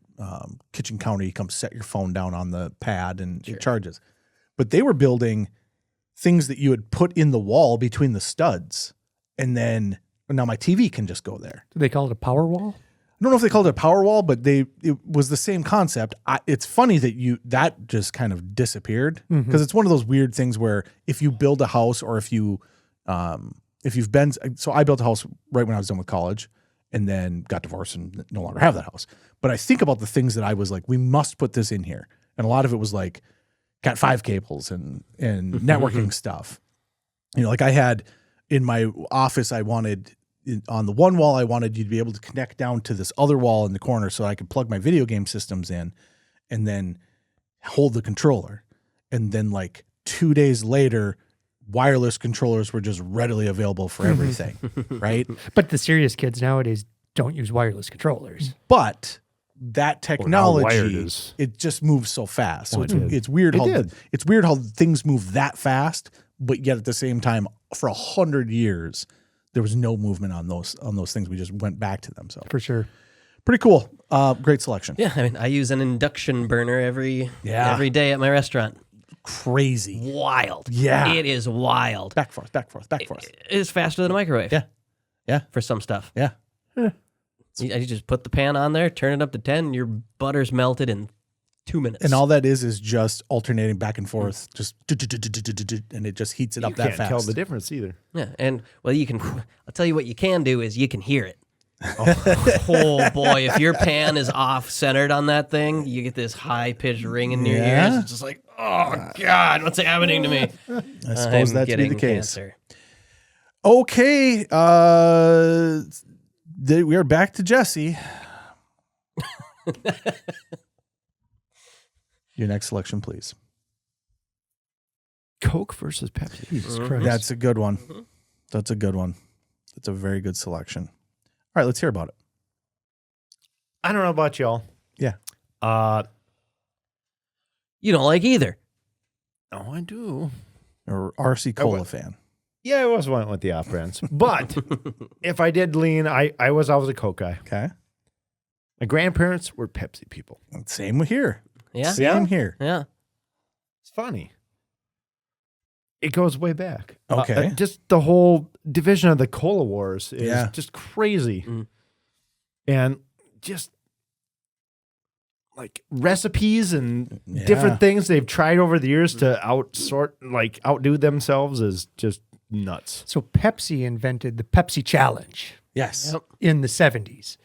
kitchen counter. You come set your phone down on the pad and it charges. But they were building things that you would put in the wall between the studs, and then now my TV can just go there. Do they call it a power wall? I don't know if they called it a power wall, but it was the same concept. It's funny that just kind of disappeared because it's one of those weird things where if you build a house or if you've been, so I built a house right when I was done with college and then got divorced and no longer have that house. But I think about the things that I was like, we must put this in here. And a lot of it was like Cat5 cables and networking stuff. Like I had in my office, on the one wall, I wanted you to be able to connect down to this other wall in the corner so I could plug my video game systems in and then hold the controller. And then like 2 days later, wireless controllers were just readily available for everything, right? But the serious kids nowadays don't use wireless controllers. But that technology, wired it just moves so fast. So Well, it's weird It it's weird how things move that fast, but yet at the same time, for 100 years, there was no movement on those things. We just went back to them. So For sure. pretty cool. Great selection. Yeah, I mean, I use an induction burner every day at my restaurant. Crazy. Wild. Yeah. It is wild. Back forth. It is faster than a microwave. Yeah. Yeah. For some stuff. Yeah. You just put the pan on there, turn it up to 10, your butter's melted in 2 minutes. And all that is just alternating back and forth, just and it just heats it up You that can't fast. tell the difference either. Yeah, and well, I'll tell you what you can do is you can hear it. Oh boy, if your pan is off centered on that thing, you get this high pitched ring in your ears. It's just like, oh God, what's happening to me? I suppose that's the case. Cancer. Okay, we are back to Jesse. Your next selection, please. Coke versus Pepsi. Jesus Christ. That's a good one. That's a good one. That's a very good selection. All right, let's hear about it. I don't know about y'all. Yeah. You don't like either. Oh, I do. Or RC Cola fan. Yeah, I was went with the off brands. But if I did lean, I was always a Coke guy. Okay. My grandparents were Pepsi people. Same here. Yeah. Same here. Yeah. It's funny. It goes way back. Okay. Just the whole division of the Cola Wars is just crazy. Mm. And just like recipes and different things they've tried over the years to outdo themselves is just nuts. So Pepsi invented the Pepsi Challenge Yes. Yep. in the 70s.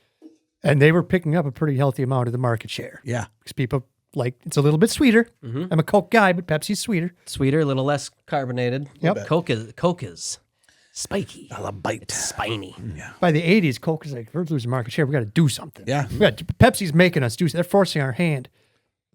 And they were picking up a pretty healthy amount of the market share. Yeah. Because people like, it's a little bit sweeter. Mm-hmm. I'm a Coke guy, but Pepsi's sweeter. Sweeter, a little less carbonated. Yep. Coke is spiky. A bite. It's spiny. Yeah. By the 80s, Coke is like, we're losing market share. We got to do something. Yeah. Pepsi's making us do something. They're forcing our hand.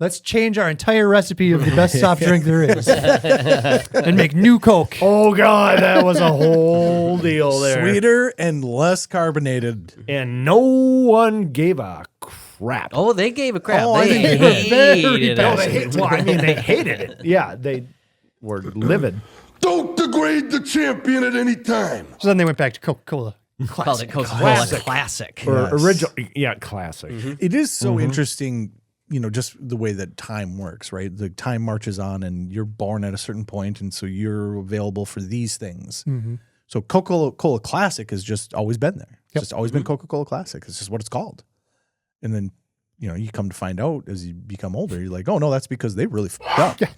Let's change our entire recipe of the best soft drink there is and make new Coke. Oh, God, that was a whole deal there. Sweeter and less carbonated. And no one gave a crap. Oh, they gave a crap. Oh, I they think they were hated it. Well, I mean, they hated it. Yeah, they were livid. Don't degrade the champion at any time. So then they went back to Coca-Cola. Called it Coca-Cola Classic. Or Yes. original. Yeah, classic. It is so interesting, just the way that time works, right? The time marches on and you're born at a certain point, and so you're available for these things. So Coca-Cola Classic has just always been there. It's just always been Coca-Cola Classic. It's just what it's called. And then you come to find out as you become older, you're like, oh no, that's because they really fucked up.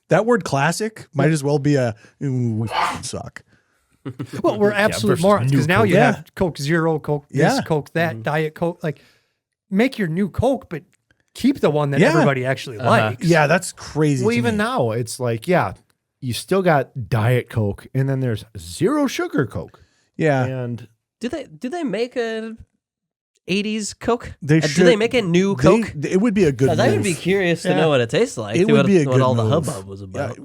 That word classic might as well be we fucking suck. Well, we're absolute morons because now you have Coke Zero, Coke this, Coke that, Diet Coke. Like, make your new Coke, but keep the one that everybody actually likes. Yeah, that's crazy. Well, even now, it's like, you still got Diet Coke, and then there's zero sugar Coke. Yeah. And do they make a 80s Coke? They Do they make a new Coke? It would be a good move. I would be curious to know what it tastes like. It would be a good what all move. the hubbub was about.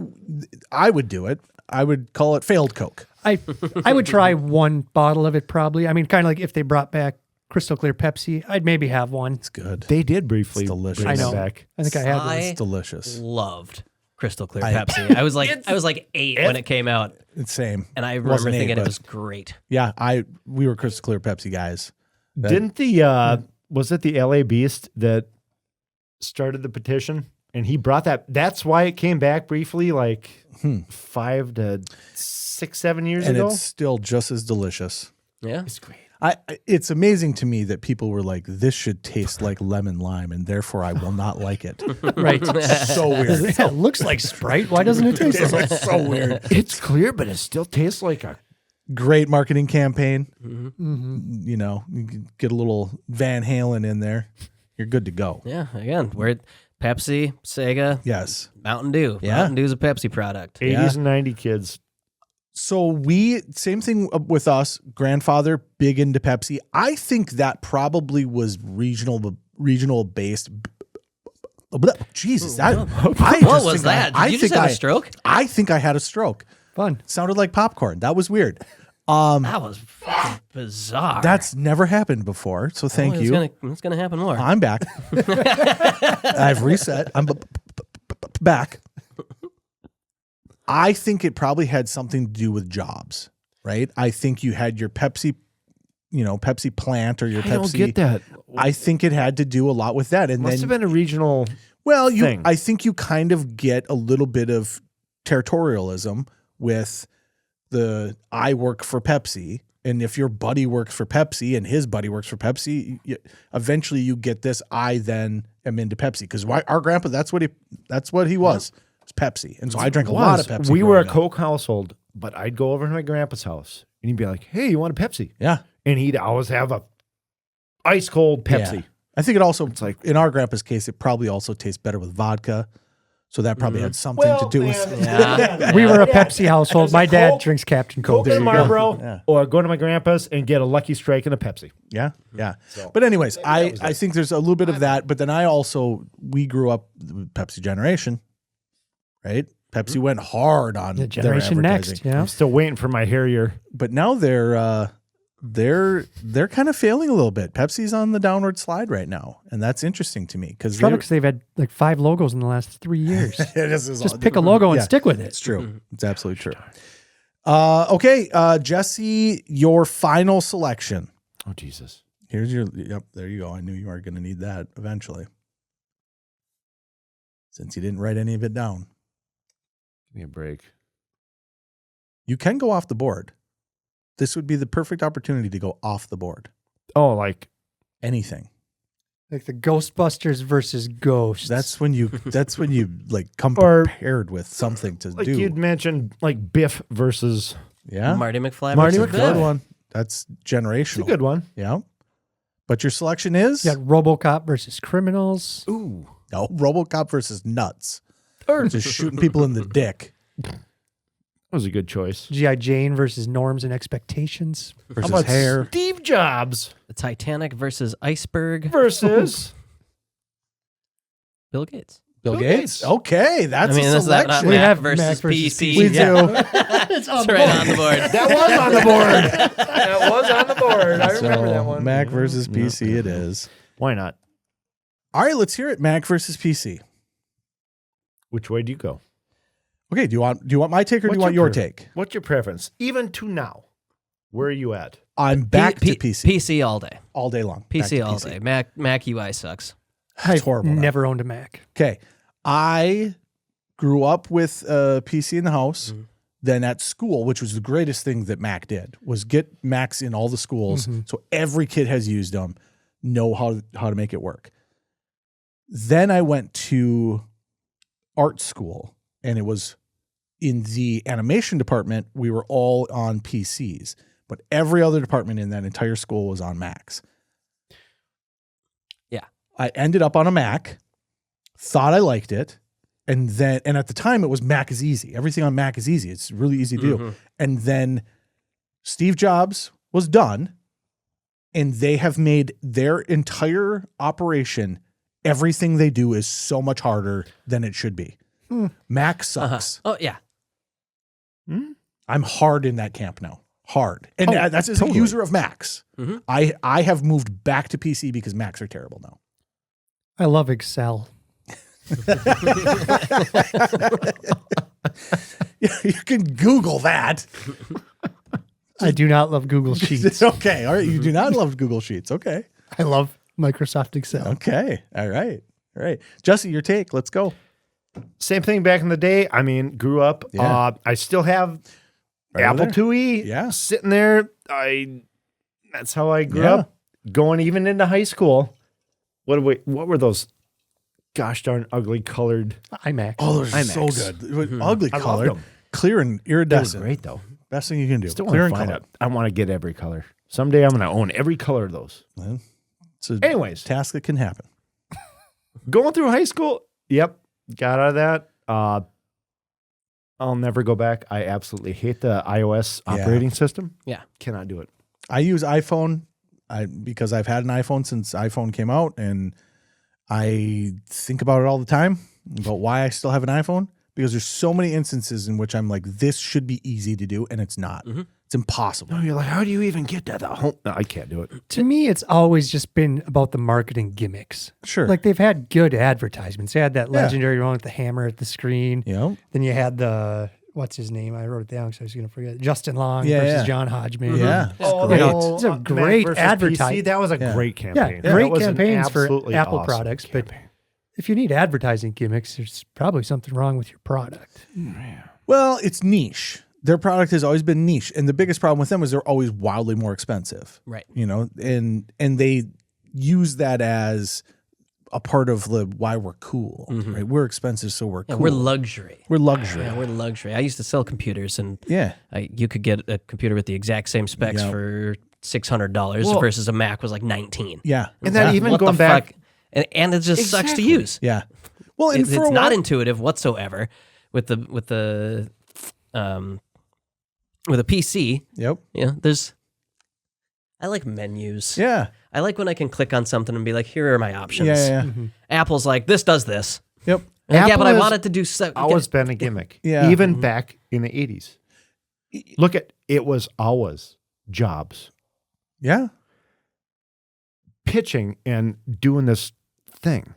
I would do it. I would call it failed Coke. I would try one bottle of it probably. I mean, kind of like if they brought back Crystal Clear Pepsi, I'd maybe have one. It's good. they did briefly It's delicious. bring I know. it back. I think I had one. It's delicious. Loved Crystal Clear Pepsi. I was like 8 when it came out, It's same. and I remember Wasn't thinking but it was great. Yeah, we were Crystal Clear Pepsi guys. Didn't the was it the LA Beast that started the petition? And he brought that. That's why it came back briefly, like 5 to 6, 7 years And ago. it's still just as delicious. Yeah, It's great. It's amazing to me that people were like, this should taste like lemon lime, and therefore I will not like it. Right. So weird. Yeah, it looks like Sprite. Why doesn't it taste like So weird. It's clear, but it still tastes like a. Great marketing campaign. You know, you can get a little Van Halen in there. You're good to go. yeah. Again, we're Pepsi, Sega, Yes. Mountain Dew. Yeah. Mountain Dew's a Pepsi product. 80s and 90 kids. So same thing with us, grandfather, big into Pepsi. I think that probably was regional based. Jesus. What was that? Did you just have a stroke? I think I had a stroke. fun? Sounded like popcorn. That was weird. That was fucking bizarre. That's never happened before. So thank you. It's gonna happen more. I'm back. I've reset. I'm back. I think it probably had something to do with jobs, right? I think you had your Pepsi, Pepsi plant or your Pepsi. I don't get that. I think it had to do a lot with that. And Must have been a regional. thing. I think you kind of get a little bit of territorialism with I work for Pepsi. And if your buddy works for Pepsi and his buddy works for Pepsi, eventually you get this. I then am into Pepsi because our grandpa, that's what he was. It's Pepsi. And so I drank a lot of Pepsi. We were a growing up. Coke household, but I'd go over to my grandpa's house and he'd be like, "Hey, you want a Pepsi?" Yeah. And he'd always have a ice cold Pepsi. Yeah. I think it's like in our grandpa's case, it probably also tastes better with vodka. So that probably had something to do with it. We were a Pepsi household. My dad drinks Captain Coke. Coke and Marlboro, Yeah. or go to my grandpa's and get a Lucky Strike and a Pepsi. Yeah. Yeah. But anyways, I think there's a little bit of that. But then we grew up with Pepsi generation, right? Pepsi went hard on The their generation advertising. next, yeah. I'm still waiting for my Harrier. But now they're kind of failing a little bit. Pepsi's on the downward slide right now, and that's interesting to me because They've had like 5 logos in the last 3 years. just Just pick a logo and stick with it. It's true. It's absolutely true. Okay, Jesse, your final selection. Oh, Jesus. Here's yep, there you go. I knew you were going to need that eventually. Since you didn't write any of it down. Give me a break. You can go off the board. This would be the perfect opportunity to go off the board. Oh, like Anything. Like the Ghostbusters versus Ghosts. That's when you like come Or- prepared with something to like do. you'd mentioned, like Biff versus. Yeah. Marty McFly. Marty versus McFly. Biff. One. That's generational. It's a good one. Yeah. But your selection is? You got RoboCop versus Criminals. Ooh. No, RoboCop versus Nuts. Just shooting people in the dick That was a good choice. G.I. Jane versus Norms and Expectations. versus How about hair. Steve Jobs The Titanic versus Iceberg. versus Bill Gates. Bill Bill Gates. Gates. Okay, that's a that's not selection. We Mac have versus Mac versus PC. We Yeah. do. It's right on the board. That was on the board. That was on the board. I remember So, that one. Mac versus PC it is. Why not? All right, let's hear it. Mac versus PC. Which way do you go? Okay, do you want my take or do you want your take? What's your preference? Even to now, where are you at? I'm back to PC PC all day. all day long. Back PC to all day. Mac UI sucks. It's horrible. now. Never owned a Mac. Okay, I grew up with a PC in the house. Then at school, which was the greatest thing that Mac did, was get Macs in all the schools, so every kid has used them, know how to make it work. Then I went to art school, and it was in the animation department. We were all on PCs, but every other department in that entire school was on Macs. Yeah. I ended up on a Mac, thought I liked it. And at the time it was Mac is easy. Everything on Mac is easy. It's really easy to do. And then Steve Jobs was done, and they have made their entire operation, everything they do is so much harder than it should be. Mac sucks. Oh, yeah. I'm hard in that camp now. Hard. And that's as a user of Macs. I have moved back to PC because Macs are terrible now. I love Excel. You can Google that. I do not love Google Sheets. Okay. All right. You do not love Google Sheets. Okay. I love Microsoft Excel. Okay. All right. Jesse, your take. Let's go. Same thing back in the day. I mean, grew up. Yeah. I still have Apple IIe sitting there. That's how I grew up. Going even into high school. What were those? Gosh darn ugly colored iMacs. Oh, those are so good. Ugly colored, clear and iridescent. Great though. Best thing you can do. Still clear and find color. out. I want to get every color. Someday I'm going to own every color of those. Anyways, task that can happen. Going through high school. Yep. Got out of that. I'll never go back. I absolutely hate the iOS operating system. Yeah. Cannot do it. I use iPhone because I've had an iPhone since iPhone came out, and I think about it all the time, about why I still have an iPhone, because there's so many instances in which I'm like, this should be easy to do, and it's not. It's impossible. No, you're like, how do you even get to the home? No, I can't do it. To me, it's always just been about the marketing gimmicks. Sure. Like they've had good advertisements. They had that legendary one with the hammer at the screen. Yep. Then you had what's his name? I wrote it down because I was going to forget. Justin Long versus John Hodgman. Yeah. It's a great advertising. That was a great campaign. Yeah, great campaigns for Apple awesome products. campaign. But if you need advertising gimmicks, there's probably something wrong with your product. Well, it's niche. Their product has always been niche, and the biggest problem with them is they're always wildly more expensive. Right. You know, and they use that as a part of why we're cool. Right? We're expensive, so we're cool. We're luxury. We're luxury. Yeah, we're luxury. I used to sell computers, and Yeah. you could get a computer with the exact same specs for $600 versus a Mac was like $19. Yeah. And that even What going the back. fuck? And it just sucks to use. Yeah. Well, and It's for a not while, intuitive whatsoever with the PC. Yep. Yeah, I like menus. Yeah. I like when I can click on something and be like, here are my options. Yeah. Apple's like, this does this. Yep. Like, yeah, but I Apple wanted to do so. Always been a gimmick. Yeah. Even back in the 80s. Look at it was always Jobs Yeah. pitching and doing this thing,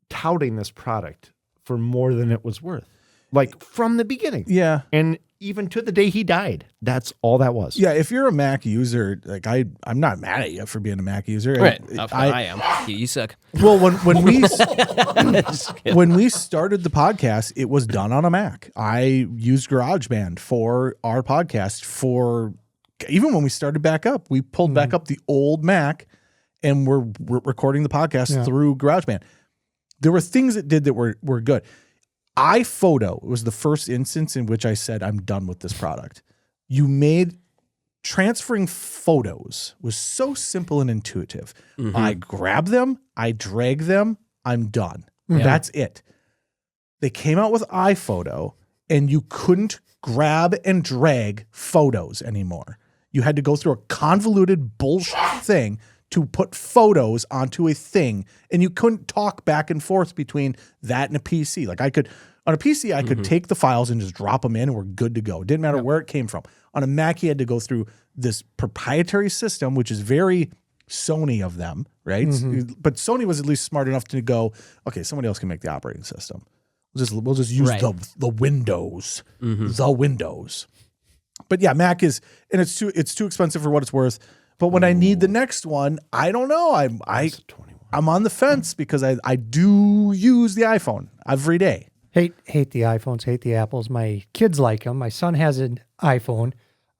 touting this product for more than it was worth. Like from the beginning. Yeah. And even to the day he died, that's all that was. Yeah. If you're a Mac user, like I'm not mad at you for being a Mac user. Right. I am. You suck. Well, when we started the podcast, it was done on a Mac. I used GarageBand for our podcast. Even when we started back up, we pulled back up the old Mac, and we're recording the podcast through GarageBand. There were things it did that were good. iPhoto was the first instance in which I said, I'm done with this product. Transferring photos was so simple and intuitive. I grab them, I drag them, I'm done. That's it. They came out with iPhoto, and you couldn't grab and drag photos anymore. You had to go through a convoluted bullshit thing to put photos onto a thing, and you couldn't talk back and forth between that and a PC. Like on a PC, I could take the files and just drop them in, and we're good to go. It didn't matter where it came from. On a Mac, you had to go through this proprietary system, which is very Sony of them, right? But Sony was at least smart enough to go, okay, somebody else can make the operating system. We'll just use the Windows, the Windows. But yeah, Mac is, and it's too expensive for what it's worth. But when I need the next one, I don't know. I'm on the fence because I do use the iPhone every day. Hate the iPhones, hate the Apples. My kids like them. My son has an iPhone.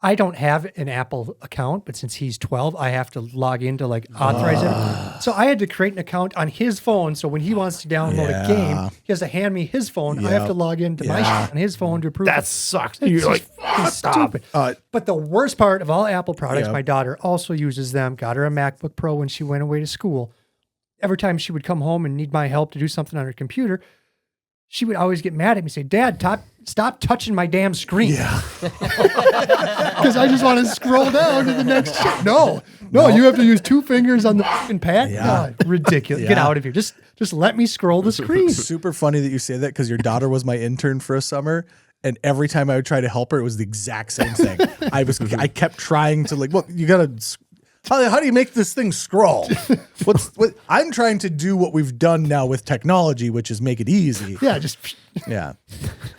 I don't have an Apple account, but since he's 12, I have to log in to like authorize it. So I had to create an account on his phone. So when he wants to download a game, he has to hand me his phone. I have to log into my shit on his phone to approve. That sucks. It's You're like, stupid. But the worst part of all Apple products, my daughter also uses them. Got her a MacBook Pro when she went away to school. Every time she would come home and need my help to do something on her computer, she would always get mad at me and say, Dad, stop touching my damn screen. Yeah. Because I just want to scroll down to the next shit. No, you have to use 2 fingers on the fucking pad. Yeah. Oh, ridiculous. Yeah. Get out of here. Just let me scroll the screen. Super funny that you say that because your daughter was my intern for a summer. And every time I would try to help her, it was the exact same thing. I kept trying to like, well, you got to, how do you make this thing scroll? I'm trying to do what we've done now with technology, which is make it easy. Yeah, yeah.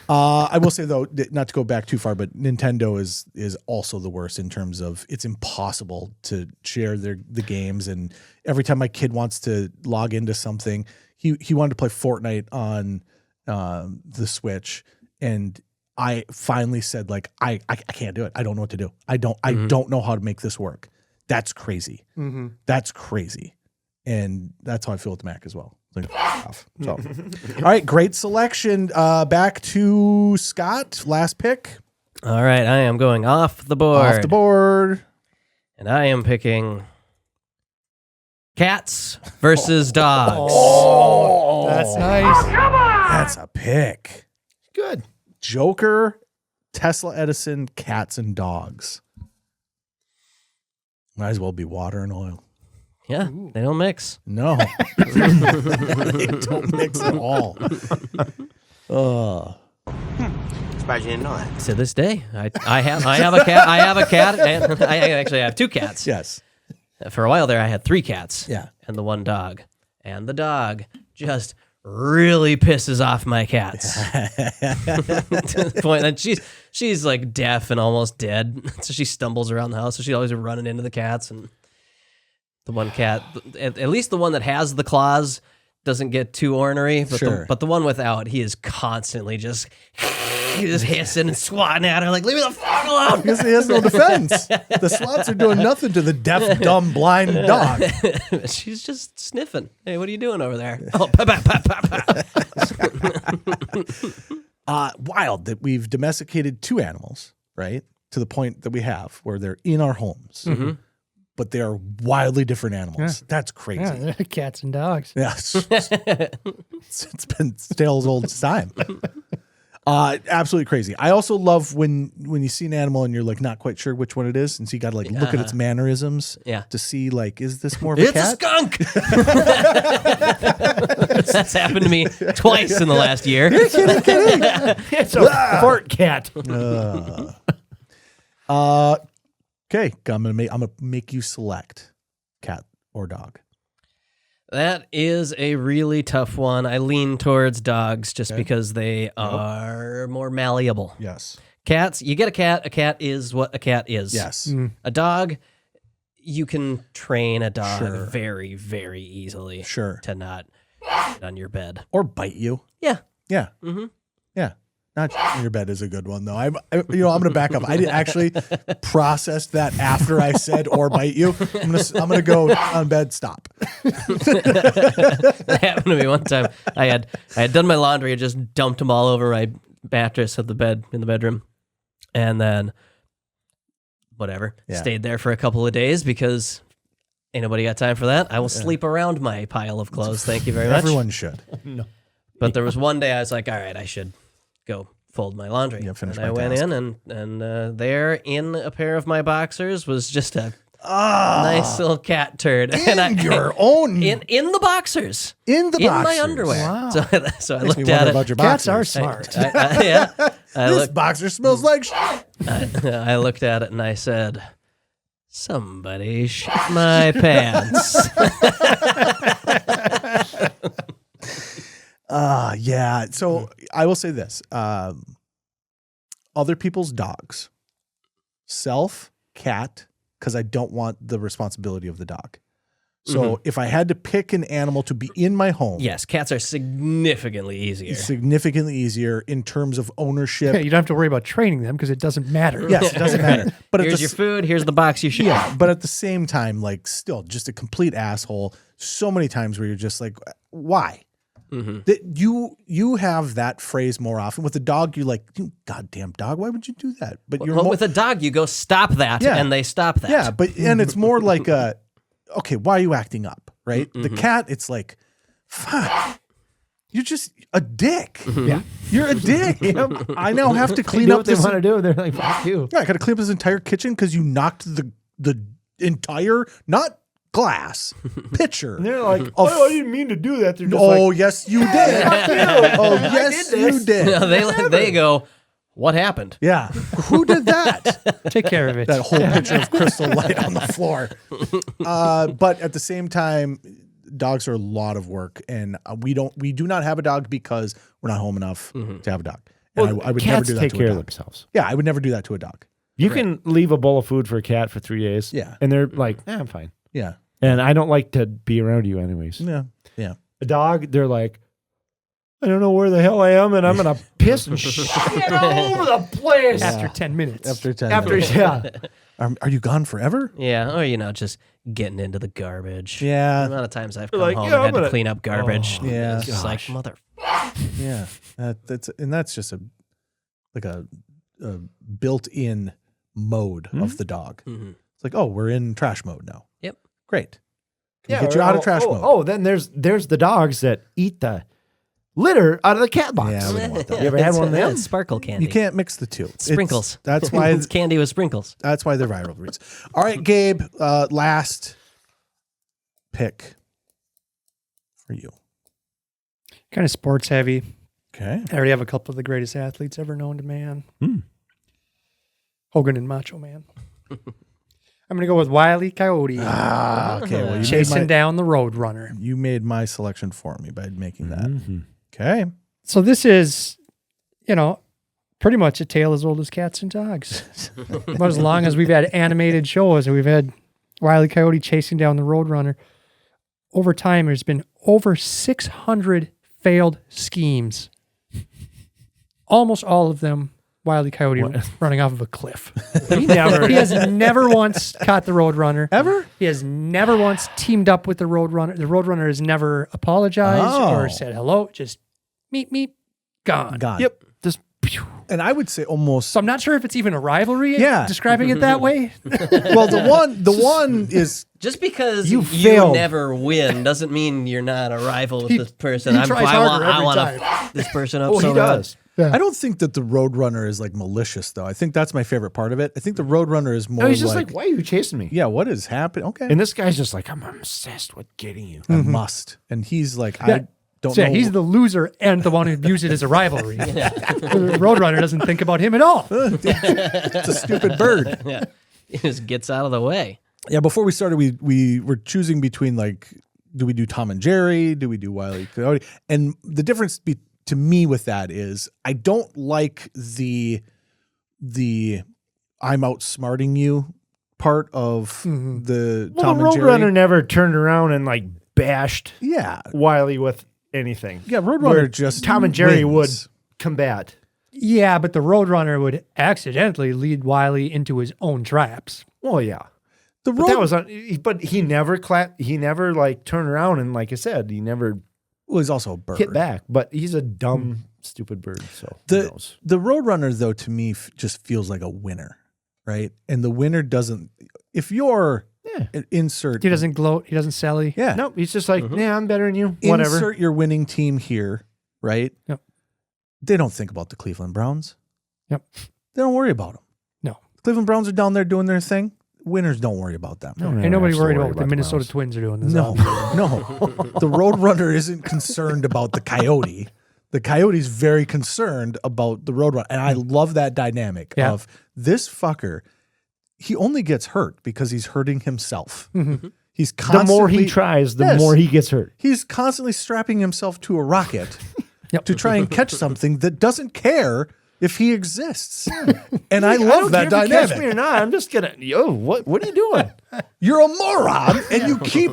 I will say though, not to go back too far, but Nintendo is also the worst in terms of it's impossible to share the games. And every time my kid wants to log into something, he wanted to play Fortnite on the Switch, and I finally said like I can't do it. I don't know what to do. I don't know how to make this work. That's crazy. Mm-hmm. That's crazy. And that's how I feel with the Mac as well. Like, off. So, all right, great selection. Back to Scott, last pick. All right, I am going off the board. Off the board. And I am picking cats versus dogs. Oh, that's nice. That's a pick. Good. Joker, Tesla Edison, cats and dogs. Might as well be water and oil. Yeah, they don't mix. No. They don't mix at all. Surprised you didn't know that. To this day, I have a cat. I have a cat, and I actually have 2 cats. Yes. For a while there, I had 3 cats. Yeah. And the 1 dog. And the dog just really pisses off my cats. To the point that she's like deaf and almost dead. So she stumbles around the house. So she's always running into the cats. And the one cat, at least the one that has the claws, doesn't get too ornery. But, but the one without, he is constantly just hissing and swatting at her like, leave me the fuck alone. Because he has no defense. The swats are doing nothing to the deaf, dumb, blind dog. She's just sniffing. Hey, what are you doing over there? Oh, pa, pa, pa, pa, pa. Wild that we've domesticated 2 animals, right? To the point that we have where they're in our homes. Mm-hmm. But they are wildly different animals. Yeah. That's crazy. Yeah, they're cats and dogs. Yeah. It's been stale as old time. Absolutely crazy. I also love when you see an animal and you're like not quite sure which one it is, and so you got to like look at its mannerisms to see like, is this more of a cat? It's a skunk. That's happened to me twice in the last year. You're kidding. It's a fort cat. Okay, I'm gonna make you select cat or dog. That is a really tough one. I lean towards dogs just because they are more malleable. Yes. Cats, you get a cat. A cat is what a cat is. Yes. A dog, you can train a dog very, very easily. To not sit on your bed or bite you. Yeah. Yeah. Mm-hmm. Yeah. Not in your bed is a good one though. I'm going to back up. I didn't actually process that after I said or bite you. I'm going to go on bed. Stop. That happened to me one time. I had done my laundry. I just dumped them all over my mattress of the bed in the bedroom, and then stayed there for a couple of days because ain't nobody got time for that. I will sleep around my pile of clothes. Thank you very much. Everyone should. No. But there was one day I was like, all right, I should go fold my laundry. Finish and my I went in task. and there in a pair of my boxers was just a nice little cat turd. In and your own in the boxers. In the boxers. In my underwear. Wow. So I Makes me looked at wonder it. about your Cats boxers. are smart. This boxer smells like shit. I looked at it and I said, somebody shit my pants. Yeah. So I will say this. Other people's dogs. Self, cat, because I don't want the responsibility of the dog. So if I had to pick an animal to be in my home, yes, cats are significantly easier in terms of ownership. Yeah, you don't have to worry about training them because it doesn't matter. Yes, it doesn't matter. But here's your food. Here's the box you share. Yeah, but at the same time, like, still just a complete asshole. So many times where you're just like, why? That you have that phrase more often. With a dog, you're like, you goddamn dog, why would you do that? But with a dog, you go stop that, and they stop that. Yeah, and it's more like okay, why are you acting up, right? The cat, it's like, fuck, you're just a dick. Yeah, you're a dick. I now have to clean up what they want to do. They're like, fuck you. Yeah, I got to clean up this entire kitchen because you knocked the entire, not glass, pitcher. And they're like, I didn't mean to do that. They're just yes, you did. Oh, yes, you did. No, they go, what happened? Yeah. Who did that? Take care of it. That whole pitcher of Crystal Light on the floor. But at the same time, dogs are a lot of work, and we do not have a dog because we're not home enough to have a dog. And I would never do that take to care a of dog. themselves. Yeah, I would never do that to a dog. You can leave a bowl of food for a cat for 3 days. Yeah. And they're like, I'm fine. Yeah. And I don't like to be around you anyways. Yeah. Yeah. A dog, they're like, I don't know where the hell I am, and I'm going to piss and shit all over the place. After 10 minutes. After 10 minutes. Yeah. Are you gone forever? Yeah, or, just getting into the garbage. Yeah. The amount of times I've come like, home yeah, and had I'm to clean up garbage. yeah. It's just like, mother. Yeah. That's just a built-in mode of the dog. It's like, oh, we're in trash mode now. Yep. Great. Can we get you out of trash mode? Oh, then there's the dogs that eat the litter out of the cat box. Yeah, I wouldn't want that. You ever had one of them? It's sparkle candy. You can't mix the two. Sprinkles. That's why it's candy with sprinkles. That's why they're rivalries. All right, Gabe, last pick for you. Kind of sports heavy. Okay. I already have a couple of the greatest athletes ever known to man. Hogan and Macho Man. I'm going to go with Wile Coyote. Okay. Well, chasing down the Roadrunner. You made my selection for me by making that. Okay. So this is, pretty much a tale as old as cats and dogs. About as long as we've had animated shows and we've had Wile Coyote chasing down the Roadrunner. Over time, there's been over 600 failed schemes. Almost all of them, Wile Coyote running off of a cliff. He has never once caught the Roadrunner. Ever? He has never once teamed up with the Roadrunner. The Roadrunner has never apologized or said hello. Just meep, gone. Yep. Just, and I would say almost. So I'm not sure if it's even a rivalry. Yeah. Describing it that way. Well, the one is just because you never win doesn't mean you're not a rival with this person. He tries harder every time. to fuck this person up. He does. Yeah. I don't think that the Roadrunner is like malicious, though. I think that's my favorite part of it. I think the Roadrunner is more. No, he's just like, why are you chasing me? Yeah, what is happening? Okay, and this guy's just like, I'm obsessed with getting you. I must, and he's like, I don't know. He's the loser and the one who views it as a rivalry. The Roadrunner doesn't think about him at all. It's a stupid bird. Yeah, he just gets out of the way. Yeah, before we started, we were choosing between like, do we do Tom and Jerry? Do we do Wile E. Coyote? And the difference to me with that is I don't like the I'm outsmarting you part of the Tom and Jerry. Roadrunner never turned around and like bashed Wile with anything. Yeah, Roadrunner just Tom and Jerry would wins. combat. Yeah, but the Roadrunner would accidentally lead Wile into his own traps. Well, yeah. But he never he never like turned around and like I said, he never was also a bird. Hit back, but he's a dumb, stupid bird. So the Roadrunner though to me just feels like a winner, right? And the winner doesn't. If you're insert, he doesn't gloat. He doesn't sally. Yeah, nope. He's just like, yeah, I'm better than you. Whatever. Insert your winning team here, right? Yep. They don't think about the Cleveland Browns. Yep. They don't worry about them. No. Cleveland Browns are down there doing their thing. Winners don't worry about them. No, ain't nobody worried about what the Minnesota Twins are doing. No. The Roadrunner isn't concerned about the Coyote. The Coyote's very concerned about the Roadrunner. And I love that dynamic of this fucker. He only gets hurt because he's hurting himself. He's constantly, the more he tries, the more he gets hurt. He's constantly strapping himself to a rocket to try and catch something that doesn't care if he exists. And I love that dynamic. dynamic. Catch me or not, I'm just gonna. Yo, what are you doing? You're a moron, and you keep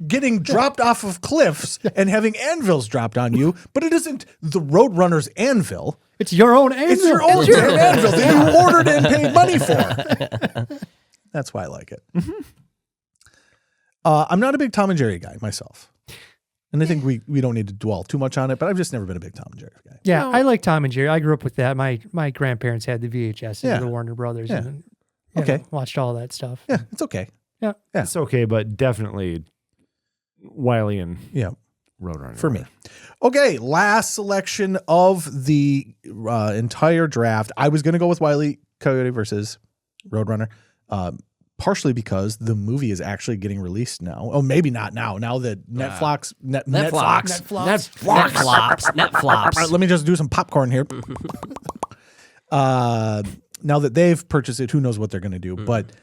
getting dropped off of cliffs and having anvils dropped on you. But it isn't the Roadrunner's anvil. It's your own anvil. It's your own damn anvil that you ordered and paid money for. That's why I like it. I'm not a big Tom and Jerry guy myself. And I think we don't need to dwell too much on it, but I've just never been a big Tom and Jerry guy. Yeah, I like Tom and Jerry. I grew up with that. My grandparents had the VHS and the Warner Brothers. Yeah. And watched all that stuff. Yeah, it's okay. Yeah. It's okay, but definitely Wile and Roadrunner for me. Okay, last selection of the entire draft. I was going to go with Wile Coyote versus Roadrunner, partially because the movie is actually getting released now. Oh, maybe not now. Now that Netflix. Let me just do some popcorn here. Now that they've purchased it, who knows what they're going to do? But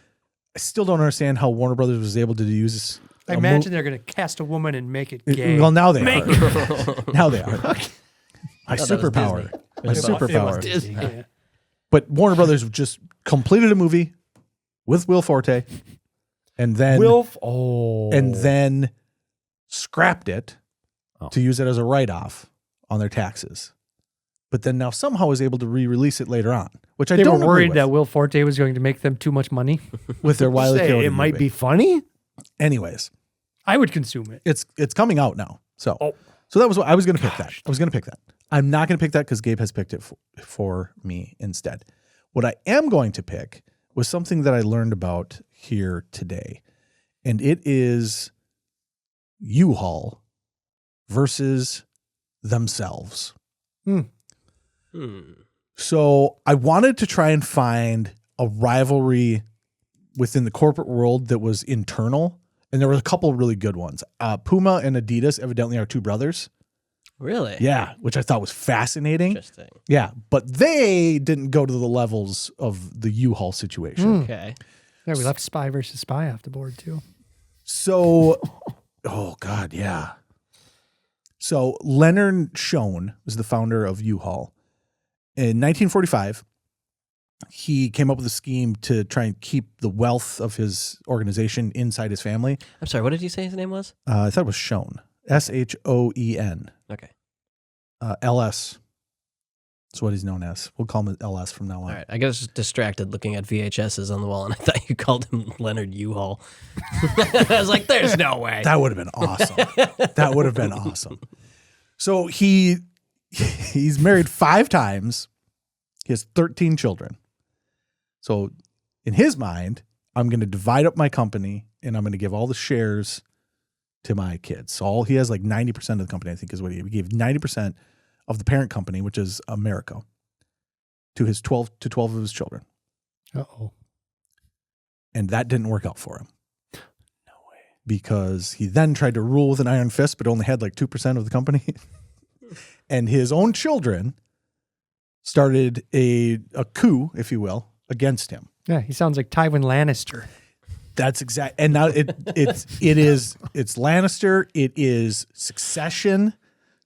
I still don't understand how Warner Brothers was able to use this. I imagine they're going to cast a woman and make it gay. Well, now they are. Now they are. My superpower. My superpower. Yeah. But Warner Brothers just completed a movie with Will Forte, and then scrapped it to use it as a write-off on their taxes. But then now somehow is able to re-release it later on, which I don't agree with. They were worried that Will Forte was going to make them too much money with their Wile E. Coyote. It might be funny. Anyways, I would consume it. It's coming out now, so that was what I was going to pick. That I was going to pick that. I'm not going to pick that because Gabe has picked it for me instead. What I am going to pick was something that I learned about here today, and it is U-Haul versus themselves. So I wanted to try and find a rivalry within the corporate world that was internal, and there were a couple of really good ones. Puma and Adidas evidently are two brothers. Really? Yeah, which I thought was fascinating. Interesting. Yeah, but they didn't go to the levels of the U-Haul situation. Okay. Yeah, we left Spy versus Spy off the board too. So, oh God, yeah. So Leonard Schoen was the founder of U-Haul. In 1945, he came up with a scheme to try and keep the wealth of his organization inside his family. I'm sorry, what did you say his name was? I thought it was Schoen. Schoen. Okay. LS. That's what he's known as. We'll call him LS from now on. All right. I got distracted looking at VHSs on the wall, and I thought you called him Leonard U-Haul. I was like, there's no way. That would have been awesome. That would have been awesome. So he's married 5 times. He has 13 children. So in his mind, I'm going to divide up my company and I'm going to give all the shares to my kids. So he has like 90% of the company, I think is what he gave 90% of the parent company, which is America, to his 12 of his children. Uh-oh. And that didn't work out for him. No way. Because he then tried to rule with an iron fist, but only had like 2% of the company. And his own children started a coup, if you will, against him. Yeah, he sounds like Tywin Lannister. That's exact. And now it's Lannister. It is Succession,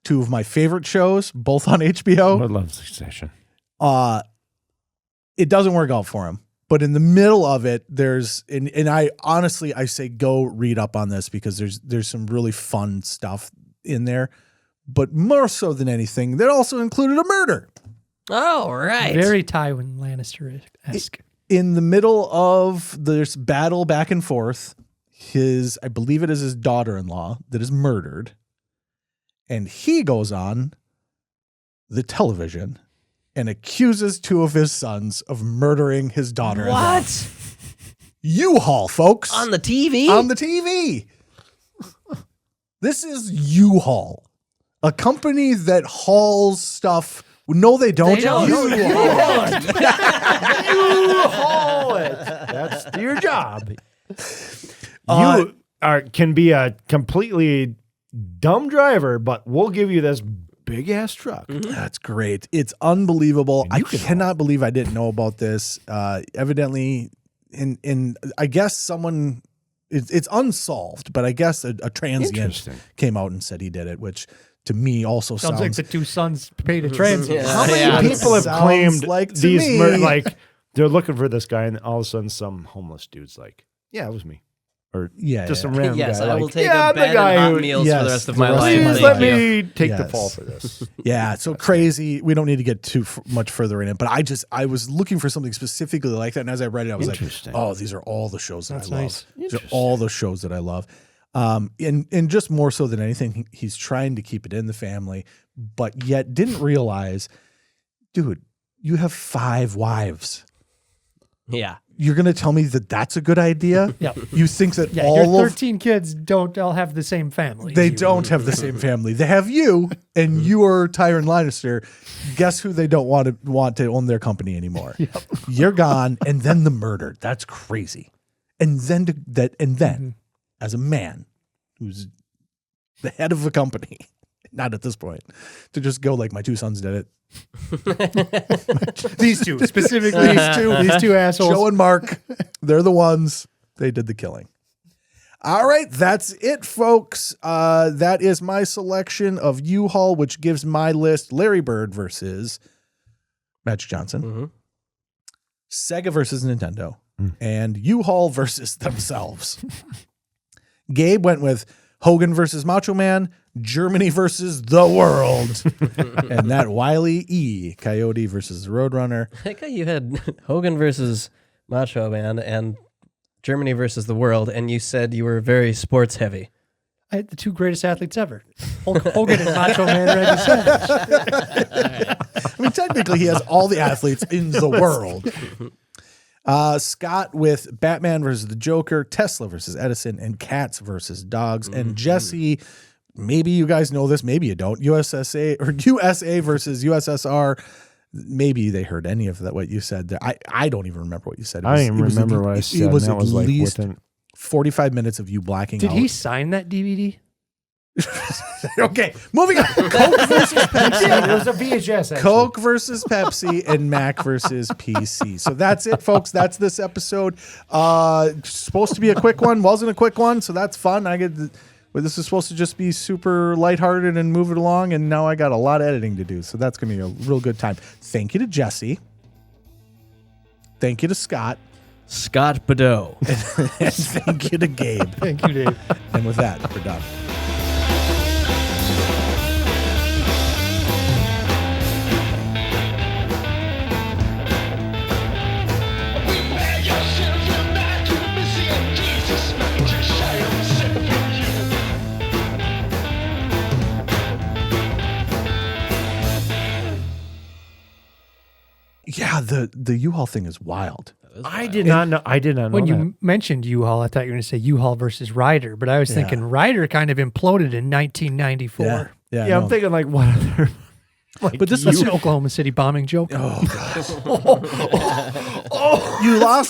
2 of my favorite shows, both on HBO. I love Succession. It doesn't work out for him. But in the middle of it, and I honestly, I say go read up on this because there's some really fun stuff in there. But more so than anything, that also included a murder. Oh, right. Very Tywin Lannister-esque. In the middle of this battle back and forth, I believe it is his daughter-in-law that is murdered. And he goes on the television and accuses 2 of his sons of murdering his daughter-in-law. What? U-Haul, folks. On the TV? On the TV. This is U-Haul, a company that hauls stuff. No, they don't. They don't. You haul it. That's your job. You can be a completely dumb driver, but we'll give you this big ass truck. Mm-hmm. That's great. It's unbelievable. I cannot believe I didn't know about this. Evidently, in I guess someone. It's unsolved, but I guess a transient came out and said he did it, which to me also Sounds like sounds the two sons paid a transit. How many people have Sounds claimed like to these me. like they're looking for this guy, and all of a sudden some homeless dude's like, "Yeah, it was me," or just some random Yes, guy. I will like, take yeah, a I'm the bed guy and hot who- meals Yes, for the rest of the my rest of life. my Please Thank let you. me take the Yes. fall for this. Yeah, so crazy. We don't need to get too much further in it, but I was looking for something specifically like that, and as I read it, I was like, Interesting. "Oh, these are all the shows that That's I love. nice. These are all the shows that I love." And just more so than anything, he's trying to keep it in the family, but yet didn't realize, dude, you have 5 wives. Yeah. You're going to tell me that that's a good idea? Yeah. You think that Yeah, all your of 13 kids don't all have the same family. they don't have the same family. They have you, and you are Tyrion Lannister. Guess who they don't want to own their company anymore? You're gone, and then the murder. That's crazy. And then as a man who's the head of a company, not at this point, to just go like my 2 sons did it. These two, specifically these two assholes. Joe and Mark, they're the ones. They did the killing. All right, that's it, folks. That is my selection of U-Haul, which gives my list Larry Bird versus Magic Johnson, Sega versus Nintendo, and U-Haul versus themselves. Gabe went with Hogan versus Macho Man, Germany versus the world, and that Wile E. Coyote versus Roadrunner. I think you had Hogan versus Macho Man and Germany versus the world, and you said you were very sports heavy. I had the 2 greatest athletes ever. Hulk Hogan and Macho Man Randy Savage. I mean, technically, he has all the athletes in the world. Scott with Batman versus the Joker, Tesla versus Edison, and cats versus dogs. And Jesse, maybe you guys know this, maybe you don't. USA versus USSR. Maybe they heard any of that what you said there. I don't even remember what you said. I don't even remember what I said. It was and at that was like least within 45 minutes of you blacking Did out. he sign that DVD? Okay, moving on. Coke versus Pepsi. it was a VHS. Actually. Coke versus Pepsi and Mac versus PC. So that's it, folks. That's this episode. Supposed to be a quick one. Wasn't a quick one, so that's fun. This is supposed to just be super lighthearted and move it along, and now I got a lot of editing to do, so that's going to be a real good time. Thank you to Jesse. Thank you to Scott. Scott Badeaux. And thank you to Gabe. Thank you, Dave. And with that, we're done. Yeah, the U-Haul thing is wild. I did not know. I did not know When that. you mentioned U-Haul, I thought you were going to say U-Haul versus Ryder, but I was thinking Ryder kind of imploded in 1994. Yeah, I'm thinking like what other. Like But this That's was an Oklahoma City bombing joke. you lost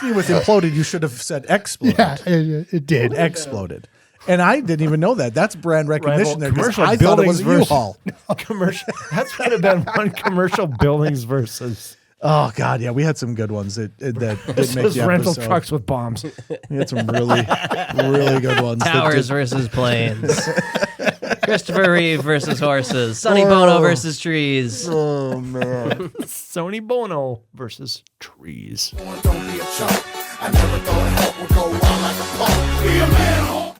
me with imploded. You should have said exploded. Yeah, it did. Exploded. And I didn't even know that. That's brand recognition there. 'Cause commercial I thought it was buildings a U-Haul. commercial. That's would have been one commercial buildings versus. Oh God, yeah, we had some good ones that didn't make Those the rental episode. trucks with bombs. We had some really, really good ones. that Towers did- versus planes. Christopher Reeve versus horses. Sonny Bono versus trees. Oh man. Sony Bono versus trees. Don't be a chump. I never thought help would go wild like a pump. Be a man,